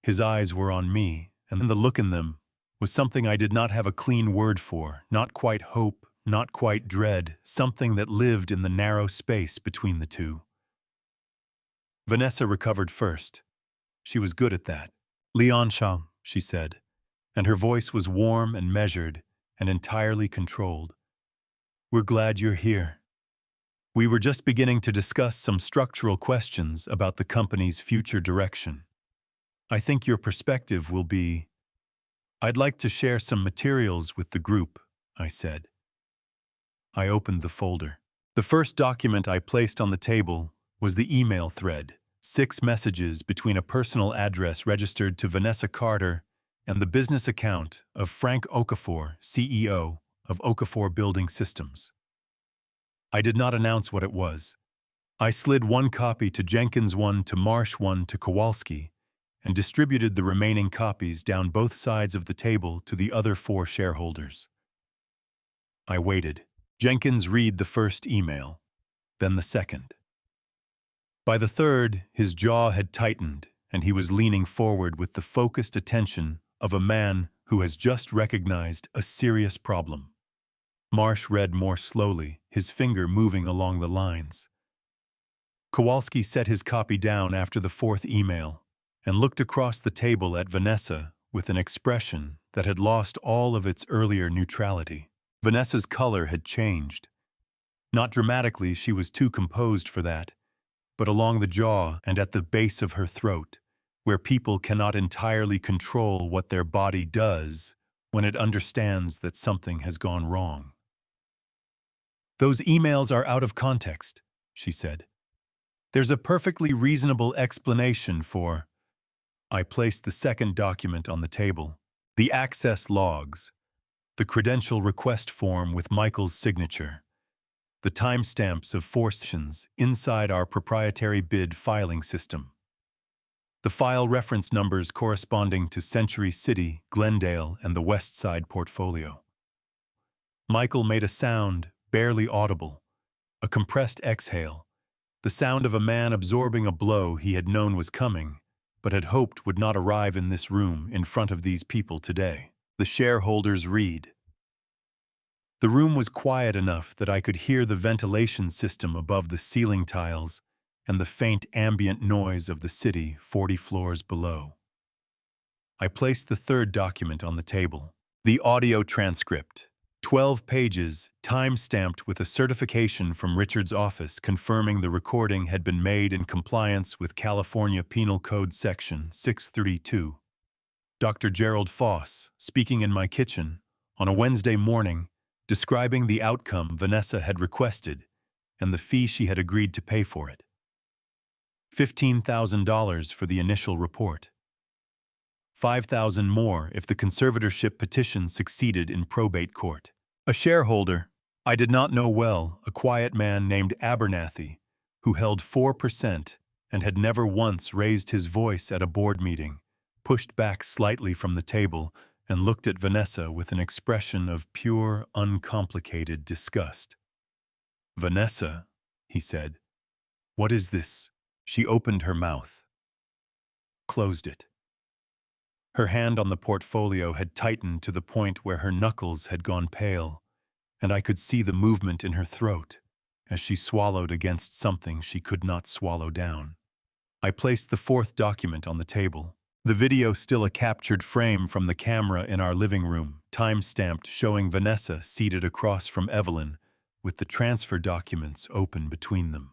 His eyes were on me, and the look in them was something I did not have a clean word for, not quite hope, not quite dread, something that lived in the narrow space between the two. Vanessa recovered first. She was good at that. "Leon Shang," she said, and her voice was warm and measured and entirely controlled. "We're glad you're here. We were just beginning to discuss some structural questions about the company's future direction. I think your perspective will be—" "I'd like to share some materials with the group," I said. I opened the folder. The first document I placed on the table was the email thread, 6 messages between a personal address registered to Vanessa Carter and the business account of Frank Okafor, CEO of Okafor Building Systems. I did not announce what it was. I slid 1 copy to Jenkins, 1 to Marsh, 1 to Kowalski, and distributed the remaining copies down both sides of the table to the other 4 shareholders. I waited. Jenkins read the first email, then the second. By the third, his jaw had tightened, and he was leaning forward with the focused attention of a man who has just recognized a serious problem. Marsh read more slowly, his finger moving along the lines. Kowalski set his copy down after the 4th email and looked across the table at Vanessa with an expression that had lost all of its earlier neutrality. Vanessa's color had changed. Not dramatically, she was too composed for that, but along the jaw and at the base of her throat, where people cannot entirely control what their body does when it understands that something has gone wrong. "Those emails are out of context," she said. "There's a perfectly reasonable explanation for—" I placed the second document on the table. The access logs, the credential request form with Michael's signature, the timestamps of 4 sessions inside our proprietary bid filing system, the file reference numbers corresponding to Century City, Glendale, and the West Side portfolio. Michael made a sound, barely audible, a compressed exhale, the sound of a man absorbing a blow he had known was coming, but had hoped would not arrive in this room in front of these people today. The shareholders read. The room was quiet enough that I could hear the ventilation system above the ceiling tiles and the faint ambient noise of the city 40 floors below. I placed the third document on the table, the audio transcript. 12 pages, time-stamped with a certification from Richard's office confirming the recording had been made in compliance with California Penal Code Section 632. Dr. Gerald Foss, speaking in my kitchen, on a Wednesday morning, describing the outcome Vanessa had requested and the fee she had agreed to pay for it. $15,000 for the initial report. $5,000 more if the conservatorship petition succeeded in probate court. A shareholder, I did not know well, a quiet man named Abernathy, who held 4% and had never once raised his voice at a board meeting, pushed back slightly from the table and looked at Vanessa with an expression of pure, uncomplicated disgust. "Vanessa," he said, "what is this?" She opened her mouth, closed it. Her hand on the portfolio had tightened to the point where her knuckles had gone pale, and I could see the movement in her throat as she swallowed against something she could not swallow down. I placed the fourth document on the table, the video still a captured frame from the camera in our living room, time-stamped showing Vanessa seated across from Evelyn with the transfer documents open between them.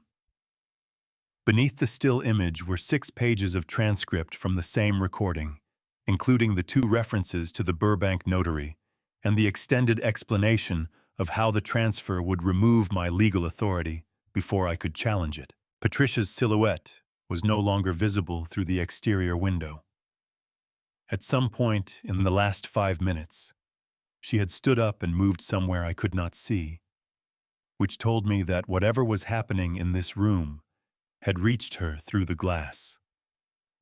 Beneath the still image were 6 pages of transcript from the same recording, including the 2 references to the Burbank notary and the extended explanation of how the transfer would remove my legal authority before I could challenge it. Patricia's silhouette was no longer visible through the exterior window. At some point in the last 5 minutes, she had stood up and moved somewhere I could not see, which told me that whatever was happening in this room had reached her through the glass.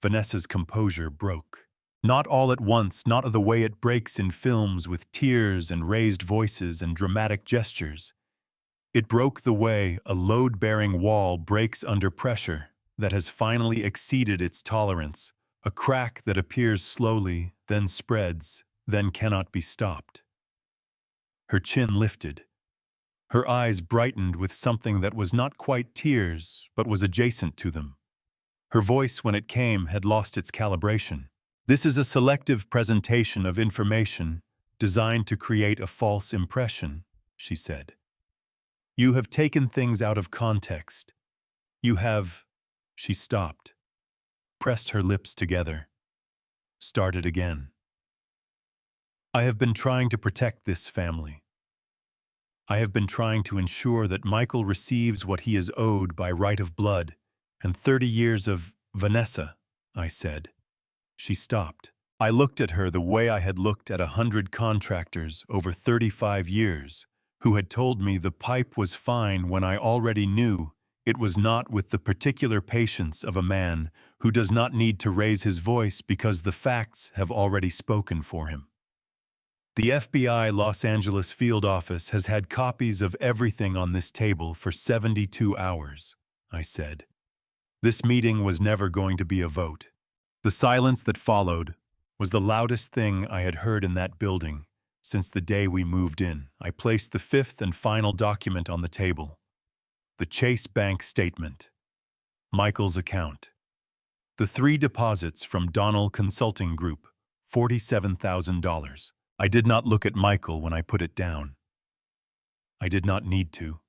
Vanessa's composure broke. Not all at once, not the way it breaks in films with tears and raised voices and dramatic gestures. It broke the way a load-bearing wall breaks under pressure that has finally exceeded its tolerance, a crack that appears slowly, then spreads, then cannot be stopped. Her chin lifted. Her eyes brightened with something that was not quite tears, but was adjacent to them. Her voice, when it came, had lost its calibration. "This is a selective presentation of information designed to create a false impression," she said. "You have taken things out of context. You have—" She stopped, pressed her lips together, started again. "I have been trying to protect this family. I have been trying to ensure that Michael receives what he is owed by right of blood and 30 years of Vanessa," I said. She stopped. I looked at her the way I had looked at 100 contractors over 35 years who had told me the pipe was fine when I already knew it was not, with the particular patience of a man who does not need to raise his voice because the facts have already spoken for him. "The FBI Los Angeles field office has had copies of everything on this table for 72 hours, I said. This meeting was never going to be a vote. The silence that followed was the loudest thing I had heard in that building since the day we moved in. I placed the 5th and final document on the table. The Chase Bank statement. Michael's account. The 3 deposits from Donnell Consulting Group, $47,000. I did not look at Michael when I put it down. I did not need to.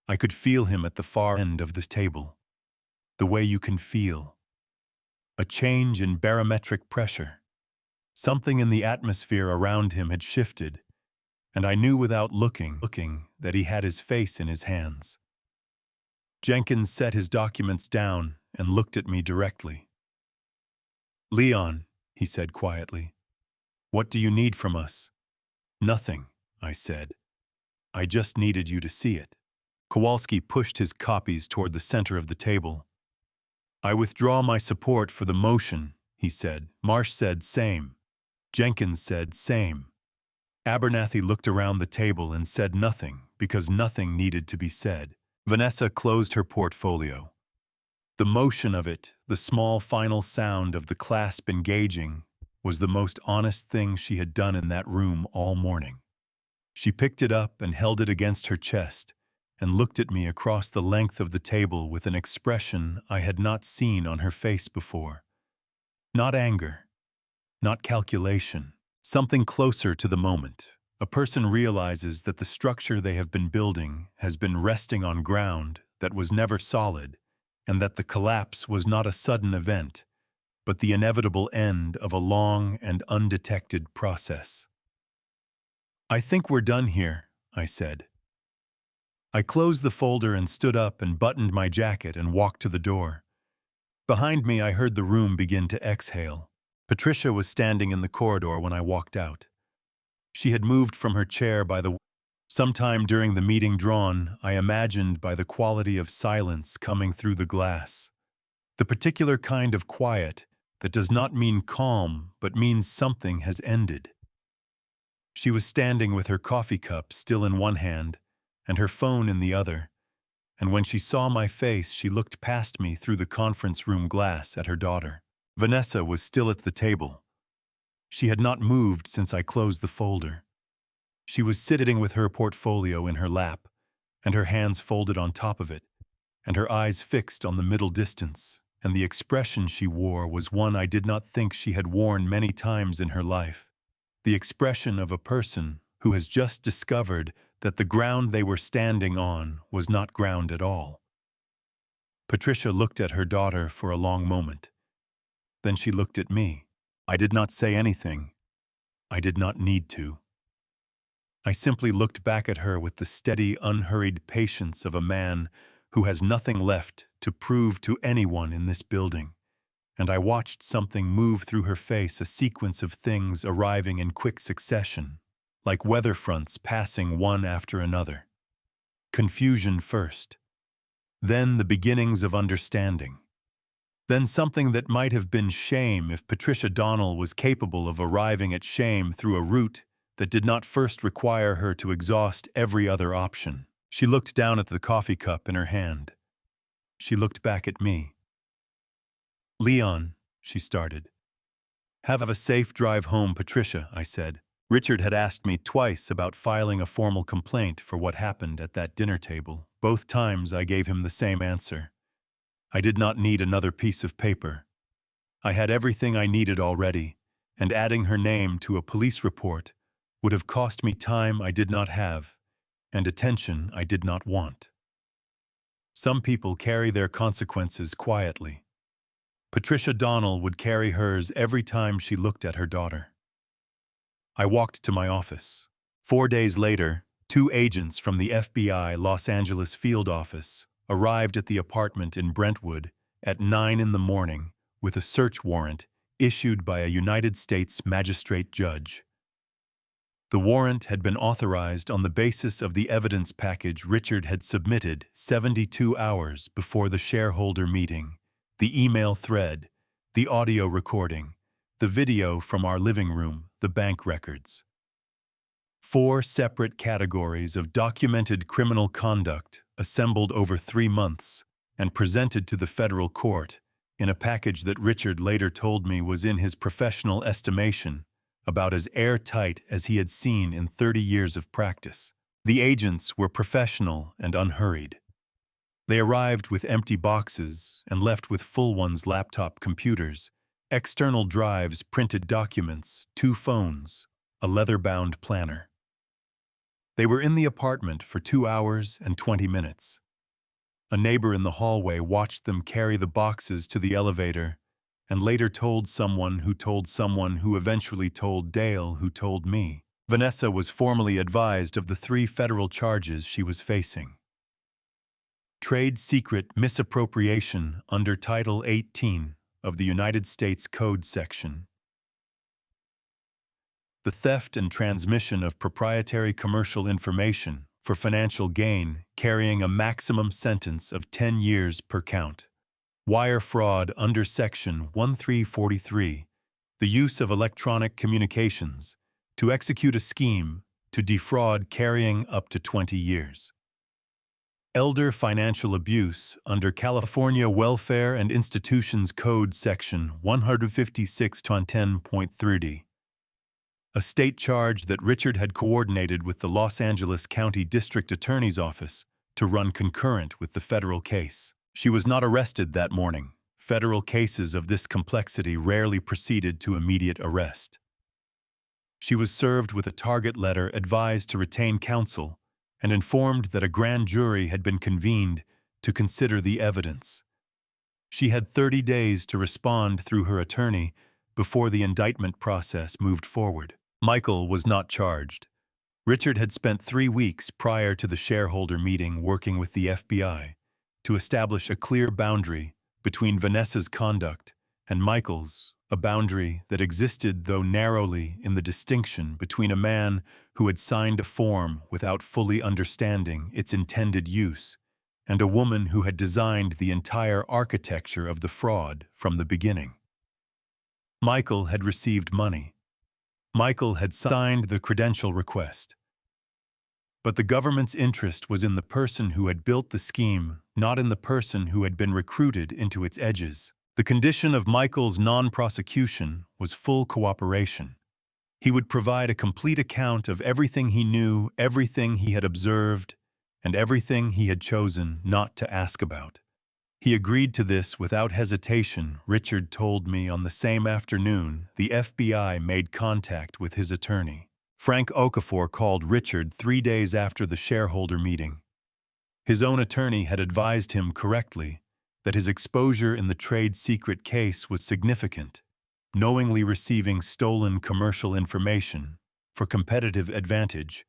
I could feel him at the far end of this table, the way you can feel a change in barometric pressure. Something in the atmosphere around him had shifted, and I knew without looking that he had his face in his hands. Jenkins set his documents down and looked at me directly. "Leon," he said quietly, "What do you need from us?" "Nothing," I said. "I just needed you to see it." Kowalski pushed his copies toward the center of the table. "I withdraw my support for the motion," he said. Marsh said same. Jenkins said same. Abernathy looked around the table and said nothing because nothing needed to be said. Vanessa closed her portfolio. The motion of it, the small final sound of the clasp engaging, was the most honest thing she had done in that room all morning. She picked it up and held it against her chest and looked at me across the length of the table with an expression I had not seen on her face before. Not anger, not calculation, something closer to the moment. A person realizes that the structure they have been building has been resting on ground that was never solid, and that the collapse was not a sudden event, but the inevitable end of a long and undetected process. "I think we're done here," I said. I closed the folder and stood up and buttoned my jacket and walked to the door. Behind me, I heard the room begin to exhale. Patricia was standing in the corridor when I walked out. She had moved from her chair by the... Sometime during the meeting drawn, I imagined by the quality of silence coming through the glass. The particular kind of quiet that does not mean calm, but means something has ended. She was standing with her coffee cup still in one hand and her phone in the other, and when she saw my face, she looked past me through the conference room glass at her daughter. Vanessa was still at the table. She had not moved since I closed the folder. She was sitting with her portfolio in her lap, and her hands folded on top of it, and her eyes fixed on the middle distance, and the expression she wore was one I did not think she had worn many times in her life. The expression of a person who has just discovered that the ground they were standing on was not ground at all. Patricia looked at her daughter for a long moment. Then she looked at me. I did not say anything. I did not need to. I simply looked back at her with the steady, unhurried patience of a man who has nothing left to prove to anyone in this building, and I watched something move through her face, a sequence of things arriving in quick succession, like weather fronts passing one after another. Confusion first, then the beginnings of understanding, then something that might have been shame if Patricia Donnell was capable of arriving at shame through a route that did not first require her to exhaust every other option. She looked down at the coffee cup in her hand. She looked back at me. "Leon," she started. "Have a safe drive home, Patricia," I said. Richard had asked me twice about filing a formal complaint for what happened at that dinner table. Both times I gave him the same answer. I did not need another piece of paper. I had everything I needed already, and adding her name to a police report would have cost me time I did not have and attention I did not want. Some people carry their consequences quietly. Patricia Donnell would carry hers every time she looked at her daughter. I walked to my office. 4 days later, 2 agents from the FBI Los Angeles field office arrived at the apartment in Brentwood at 9 in the morning with a search warrant issued by a United States magistrate judge. The warrant had been authorized on the basis of the evidence package Richard had submitted 72 hours before the shareholder meeting, the email thread, the audio recording, the video from our living room, the bank records. 4 separate categories of documented criminal conduct assembled over 3 months and presented to the federal court in a package that Richard later told me was in his professional estimation about as airtight as he had seen in 30 years of practice. The agents were professional and unhurried. They arrived with empty boxes and left with full ones: laptop computers, external drives, printed documents, 2 phones, a leather-bound planner. They were in the apartment for 2 hours and 20 minutes. A neighbor in the hallway watched them carry the boxes to the elevator and later told someone who eventually told Dale, who told me. Vanessa was formally advised of the 3 federal charges she was facing. Trade secret misappropriation under Title 18 of the United States Code section. the theft and transmission of proprietary commercial information for financial gain, carrying a maximum sentence of 10 years per count. Wire fraud under Section 1343, the use of electronic communications to execute a scheme to defraud, carrying up to 20 years. Elder financial abuse under California Welfare and Institutions Code Section 156-10.30. A state charge that Richard had coordinated with the Los Angeles County District Attorney's Office to run concurrent with the federal case. She was not arrested that morning. Federal cases of this complexity rarely proceeded to immediate arrest. She was served with a target letter, advised to retain counsel, and informed that a grand jury had been convened to consider the evidence. She had 30 days to respond through her attorney before the indictment process moved forward. Michael was not charged. Richard had spent 3 weeks prior to the shareholder meeting working with the FBI to establish a clear boundary between Vanessa's conduct and Michael's, a boundary that existed, though narrowly, in the distinction between a man who had signed a form without fully understanding its intended use and a woman who had designed the entire architecture of the fraud from the beginning. Michael had received money. Michael had signed the credential request. But the government's interest was in the person who had built the scheme, not in the person who had been recruited into its edges. The condition of Michael's non-prosecution was full cooperation. He would provide a complete account of everything he knew, everything he had observed, and everything he had chosen not to ask about. He agreed to this without hesitation. Richard told me on the same afternoon the FBI made contact with his attorney. Frank Okafor called Richard 3 days after the shareholder meeting. His own attorney had advised him correctly that his exposure in the trade secret case was significant. Knowingly receiving stolen commercial information for competitive advantage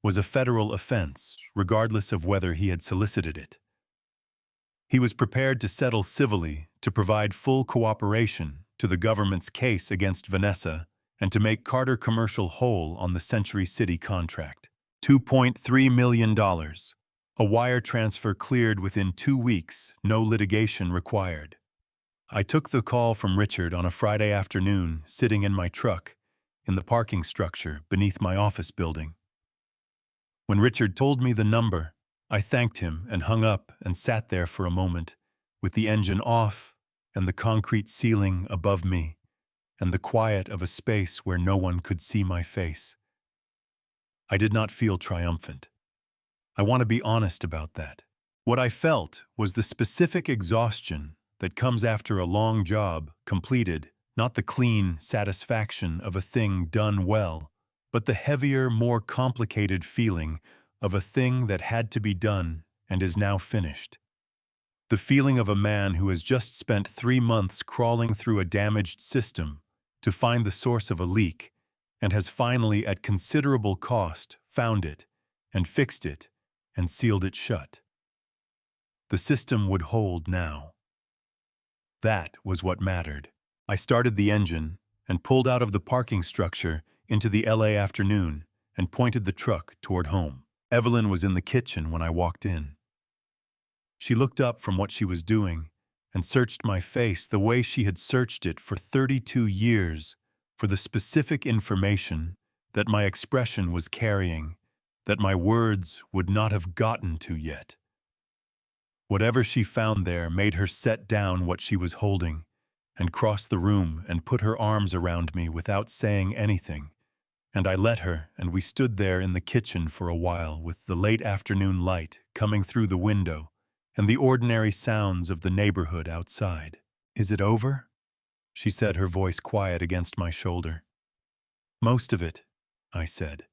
was a federal offense, regardless of whether he had solicited it. He was prepared to settle civilly to provide full cooperation to the government's case against Vanessa and to make Carter Commercial whole on the Century City contract. $2.3 million. A wire transfer cleared within 2 weeks, no litigation required. I took the call from Richard on a Friday afternoon, sitting in my truck in the parking structure beneath my office building. When Richard told me the number, I thanked him and hung up and sat there for a moment, with the engine off and the concrete ceiling above me, and the quiet of a space where no one could see my face. I did not feel triumphant. I want to be honest about that. What I felt was the specific exhaustion that comes after a long job completed, not the clean satisfaction of a thing done well, but the heavier, more complicated feeling of a thing that had to be done and is now finished. The feeling of a man who has just spent 3 months crawling through a damaged system to find the source of a leak and has finally, at considerable cost, found it and fixed it and sealed it shut. The system would hold now. That was what mattered. I started the engine and pulled out of the parking structure into the LA afternoon and pointed the truck toward home. Evelyn was in the kitchen when I walked in. She looked up from what she was doing and searched my face the way she had searched it for 32 years for the specific information that my expression was carrying, that my words would not have gotten to yet. Whatever she found there made her set down what she was holding and cross the room and put her arms around me without saying anything, and I let her, and we stood there in the kitchen for a while with the late afternoon light coming through the window and the ordinary sounds of the neighborhood outside. "Is it over?" she said, her voice quiet against my shoulder. "Most of it," I said.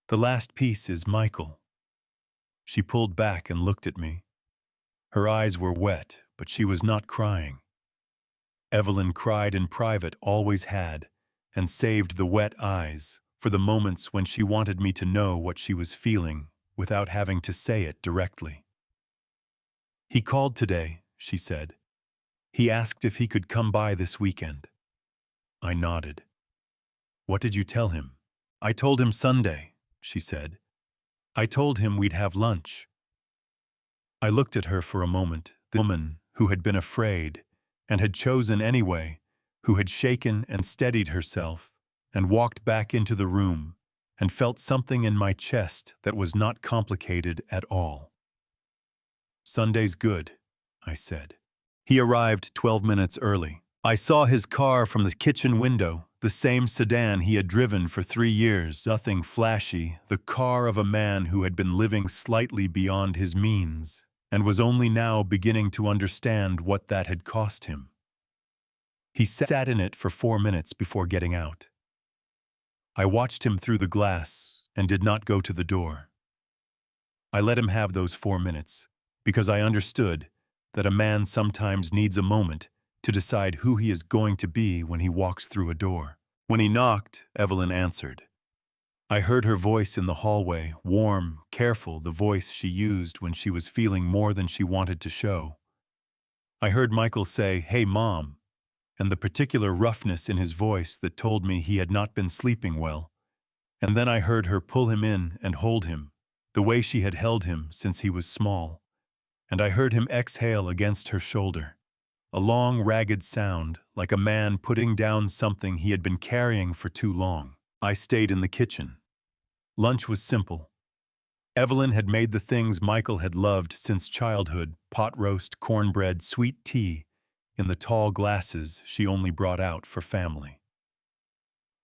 "The last piece is Michael." She pulled back and looked at me. Her eyes were wet, but she was not crying. Evelyn cried in private, always had, and saved the wet eyes for the moments when she wanted me to know what she was feeling without having to say it directly. "He called today," she said. "He asked if he could come by this weekend." I nodded. What did you tell him? I told him Sunday, she said. I told him we'd have lunch. I looked at her for a moment, the woman who had been afraid and had chosen anyway, who had shaken and steadied herself and walked back into the room and felt something in my chest that was not complicated at all. Sunday's good, I said. He arrived 12 minutes early. I saw his car from the kitchen window, the same sedan he had driven for 3 years, nothing flashy, the car of a man who had been living slightly beyond his means and was only now beginning to understand what that had cost him. He sat in it for 4 minutes before getting out. I watched him through the glass and did not go to the door. I let him have those 4 minutes because I understood that a man sometimes needs a moment to decide who he is going to be when he walks through a door. When he knocked, Evelyn answered. I heard her voice in the hallway, warm, careful, the voice she used when she was feeling more than she wanted to show. I heard Michael say, "Hey, Mom," and the particular roughness in his voice that told me he had not been sleeping well. And then I heard her pull him in and hold him, the way she had held him since he was small. And I heard him exhale against her shoulder, a long, ragged sound, like a man putting down something he had been carrying for too long. I stayed in the kitchen. Lunch was simple. Evelyn had made the things Michael had loved since childhood: pot roast, cornbread, sweet tea, in the tall glasses she only brought out for family.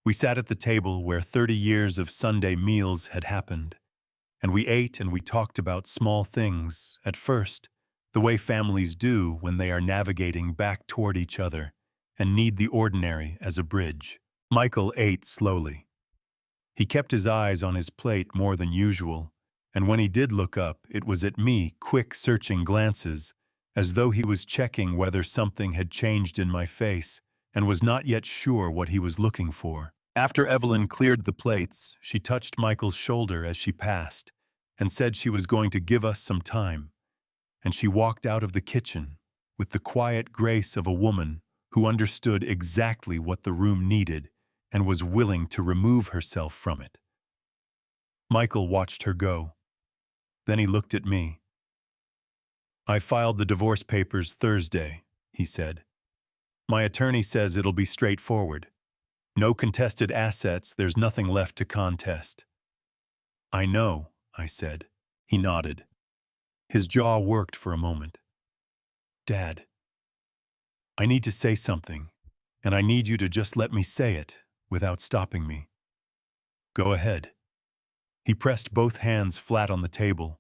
We sat at the table where 30 years of Sunday meals had happened, and we ate and we talked about small things, at first, the way families do when they are navigating back toward each other and need the ordinary as a bridge. Michael ate slowly. He kept his eyes on his plate more than usual, and when he did look up, it was at me, quick, searching glances, as though he was checking whether something had changed in my face and was not yet sure what he was looking for. After Evelyn cleared the plates, she touched Michael's shoulder as she passed and said she was going to give us some time, and she walked out of the kitchen with the quiet grace of a woman who understood exactly what the room needed and was willing to remove herself from it. Michael watched her go. Then he looked at me. I filed the divorce papers Thursday, he said. My attorney says it'll be straightforward. No contested assets, there's nothing left to contest. I know, I said. He nodded. His jaw worked for a moment. Dad, I need to say something, and I need you to just let me say it without stopping me. Go ahead. He pressed both hands flat on the table,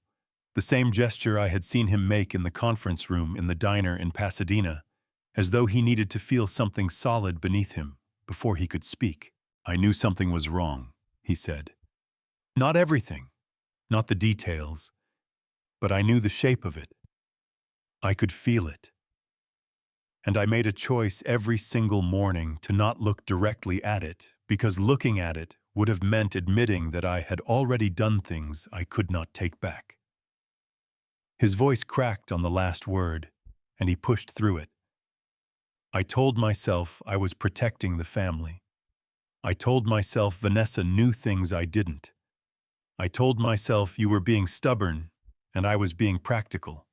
the same gesture I had seen him make in the conference room in the diner in Pasadena, as though he needed to feel something solid beneath him before he could speak. I knew something was wrong, he said. Not everything, not the details, but I knew the shape of it. I could feel it. And I made a choice every single morning to not look directly at it, because looking at it would have meant admitting that I had already done things I could not take back. His voice cracked on the last word, and he pushed through it. I told myself I was protecting the family. I told myself Vanessa knew things I didn't. I told myself you were being stubborn, and I was being practical.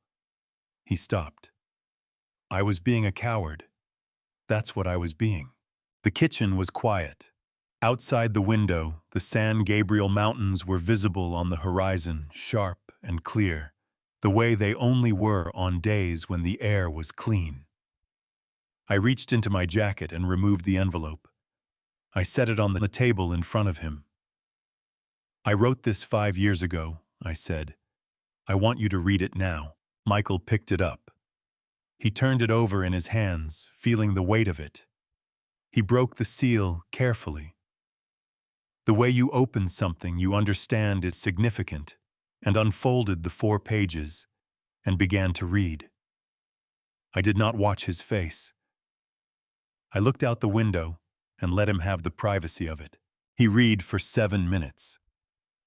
He stopped. I was being a coward. That's what I was being. The kitchen was quiet. Outside the window, the San Gabriel Mountains were visible on the horizon, sharp and clear, the way they only were on days when the air was clean. I reached into my jacket and removed the envelope. I set it on the table in front of him. I wrote this 5 years ago, I said. I want you to read it now. Michael picked it up. He turned it over in his hands, feeling the weight of it. He broke the seal carefully. The way you open something you understand is significant, and unfolded the 4 pages and began to read. I did not watch his face. I looked out the window and let him have the privacy of it. He read for 7 minutes.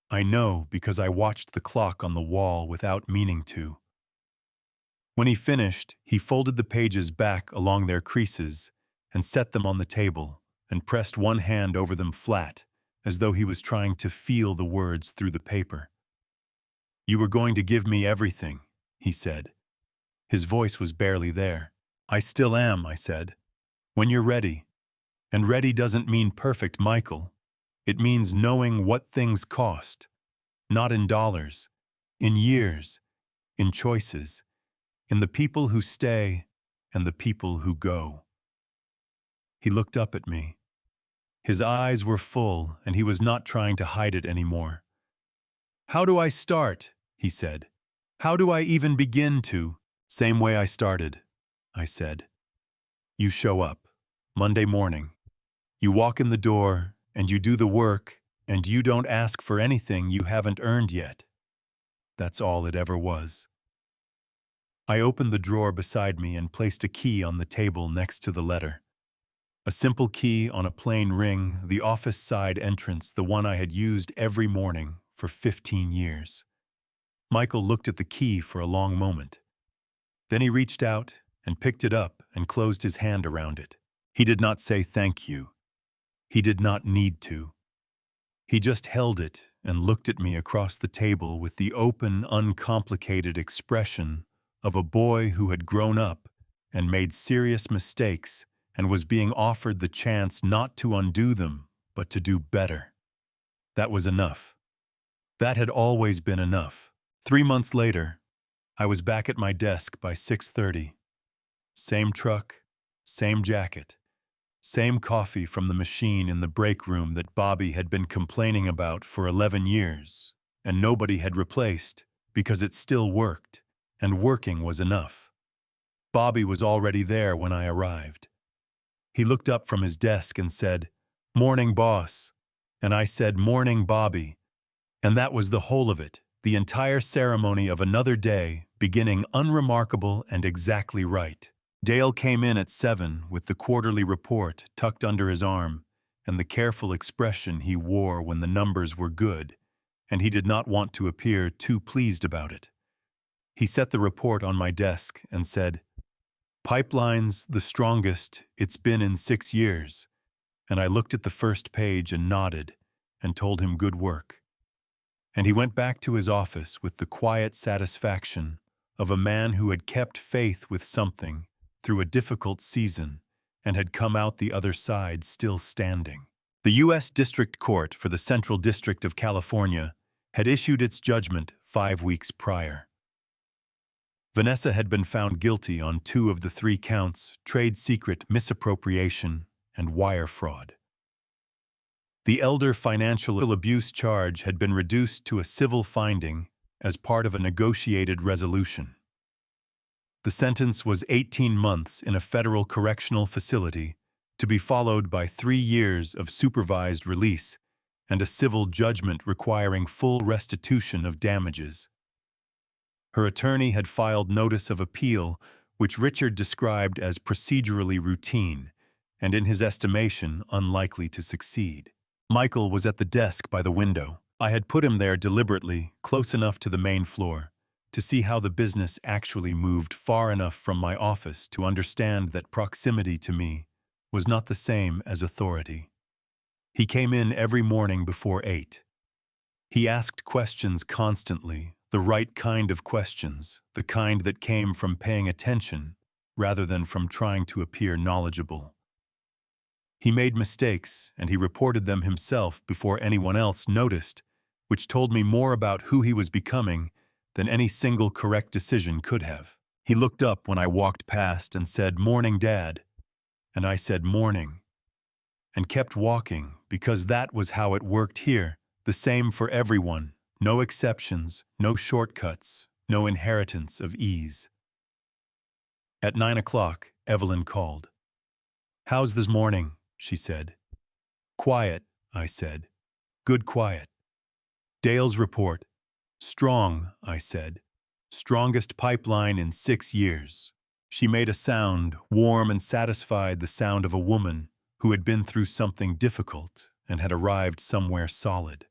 I know because I watched the clock on the wall without meaning to. When he finished, he folded the pages back along their creases and set them on the table, and pressed one hand over them flat, as though he was trying to feel the words through the paper. "You were going to give me everything," he said. His voice was barely there. "I still am," I said. "When you're ready." And ready doesn't mean perfect, Michael. It means knowing what things cost. Not in dollars, in years, in choices, in the people who stay and the people who go. He looked up at me. His eyes were full, and he was not trying to hide it anymore. "How do I start?" he said. "How do I even begin to?" "Same way I started," I said. "You show up, Monday morning. You walk in the door, and you do the work, and you don't ask for anything you haven't earned yet." That's all it ever was. I opened the drawer beside me and placed a key on the table next to the letter. A simple key on a plain ring, the office side entrance, the one I had used every morning for 15 years. Michael looked at the key for a long moment. Then he reached out and picked it up and closed his hand around it. He did not say thank you. He did not need to. He just held it and looked at me across the table with the open, uncomplicated expression of a boy who had grown up and made serious mistakes and was being offered the chance not to undo them, but to do better. That was enough. That had always been enough. 3 months later, I was back at my desk by 6:30. Same truck, same jacket, same coffee from the machine in the break room that Bobby had been complaining about for 11 years, and nobody had replaced because it still worked, and working was enough. Bobby was already there when I arrived. He looked up from his desk and said, "Morning, boss." And I said, "Morning, Bobby." And that was the whole of it, the entire ceremony of another day, beginning unremarkable and exactly right. Dale came in at 7 with the quarterly report tucked under his arm and the careful expression he wore when the numbers were good, and he did not want to appear too pleased about it. He set the report on my desk and said, "Pipeline's the strongest it's been in 6 years." And I looked at the first page and nodded and told him good work. And he went back to his office with the quiet satisfaction of a man who had kept faith with something through a difficult season and had come out the other side still standing. The U.S. District Court for the Central District of California had issued its judgment 5 weeks prior. Vanessa had been found guilty on 2 of the 3 counts: trade secret misappropriation and wire fraud. The elder financial abuse charge had been reduced to a civil finding as part of a negotiated resolution. The sentence was 18 months in a federal correctional facility, to be followed by 3 years of supervised release and a civil judgment requiring full restitution of damages. Her attorney had filed notice of appeal, which Richard described as procedurally routine and, in his estimation, unlikely to succeed. Michael was at the desk by the window. I had put him there deliberately, close enough to the main floor, to see how the business actually moved, far enough from my office to understand that proximity to me was not the same as authority. He came in every morning before 8. He asked questions constantly, the right kind of questions, the kind that came from paying attention rather than from trying to appear knowledgeable. He made mistakes, and he reported them himself before anyone else noticed, which told me more about who he was becoming than any single correct decision could have. He looked up when I walked past and said, "Morning, Dad." And I said, "Morning," and kept walking, because that was how it worked here, the same for everyone, no exceptions, no shortcuts, no inheritance of ease. At 9 o'clock, Evelyn called. "How's this morning?" she said. "Quiet," I said. "Good quiet." Dale's report. "Strong," I said. "Strongest pipeline in 6 years." She made a sound, warm and satisfied, the sound of a woman who had been through something difficult and had arrived somewhere solid.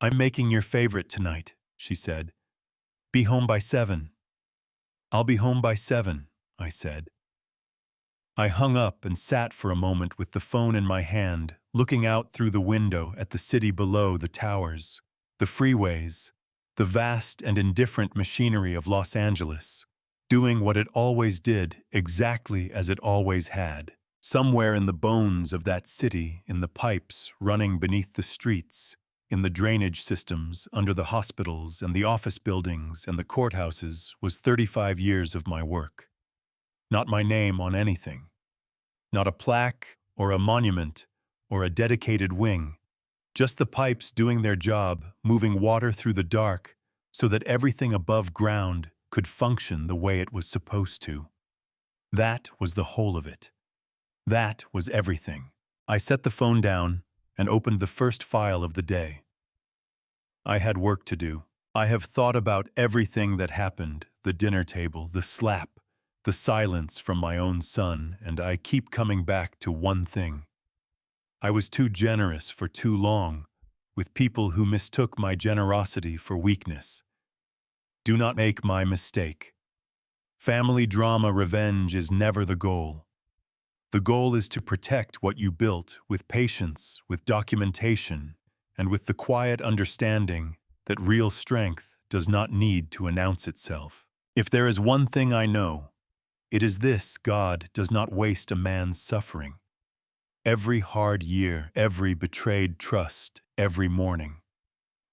"I'm making your favorite tonight," she said. "Be home by 7. "I'll be home by 7, I said. I hung up and sat for a moment with the phone in my hand, looking out through the window at the city below, the towers, the freeways, the vast and indifferent machinery of Los Angeles, doing what it always did exactly as it always had. Somewhere in the bones of that city, in the pipes running beneath the streets, in the drainage systems under the hospitals and the office buildings and the courthouses, was 35 years of my work. Not my name on anything. Not a plaque or a monument or a dedicated wing. Just the pipes doing their job, moving water through the dark so that everything above ground could function the way it was supposed to. That was the whole of it. That was everything. I set the phone down and opened the first file of the day. I had work to do. I have thought about everything that happened, the dinner table, the slap, the silence from my own son, and I keep coming back to one thing. I was too generous for too long, with people who mistook my generosity for weakness. Do not make my mistake. Family drama revenge is never the goal. The goal is to protect what you built with patience, with documentation, and with the quiet understanding that real strength does not need to announce itself. If there is one thing I know, it is this: God does not waste a man's suffering. Every hard year, every betrayed trust, every morning.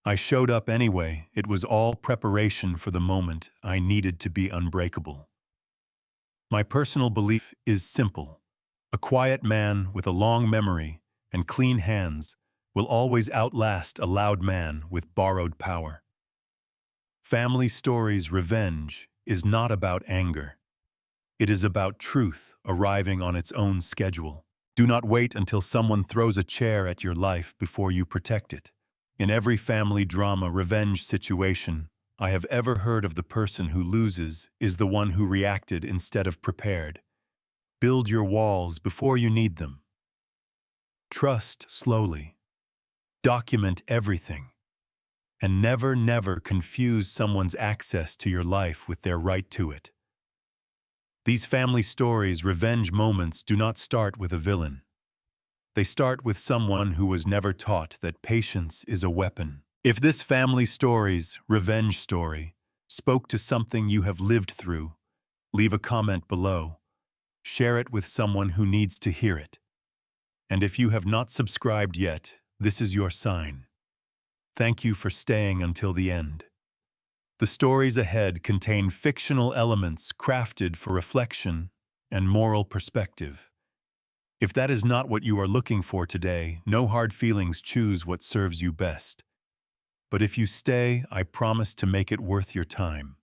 I showed up anyway. It was all preparation for the moment I needed to be unbreakable. My personal belief is simple. A quiet man with a long memory and clean hands will always outlast a loud man with borrowed power. Family Stories Revenge is not about anger. It is about truth arriving on its own schedule. Do not wait until someone throws a chair at your life before you protect it. In every family drama revenge situation I have ever heard of, the person who loses is the one who reacted instead of prepared. Build your walls before you need them. Trust slowly. Document everything. And never confuse someone's access to your life with their right to it. These family stories revenge moments do not start with a villain. They start with someone who was never taught that patience is a weapon. If this family stories revenge story spoke to something you have lived through, leave a comment below. Share it with someone who needs to hear it. And if you have not subscribed yet, this is your sign. Thank you for staying until the end. The stories ahead contain fictional elements crafted for reflection and moral perspective. If that is not what you are looking for today, no hard feelings, choose what serves you best. But if you stay, I promise to make it worth your time.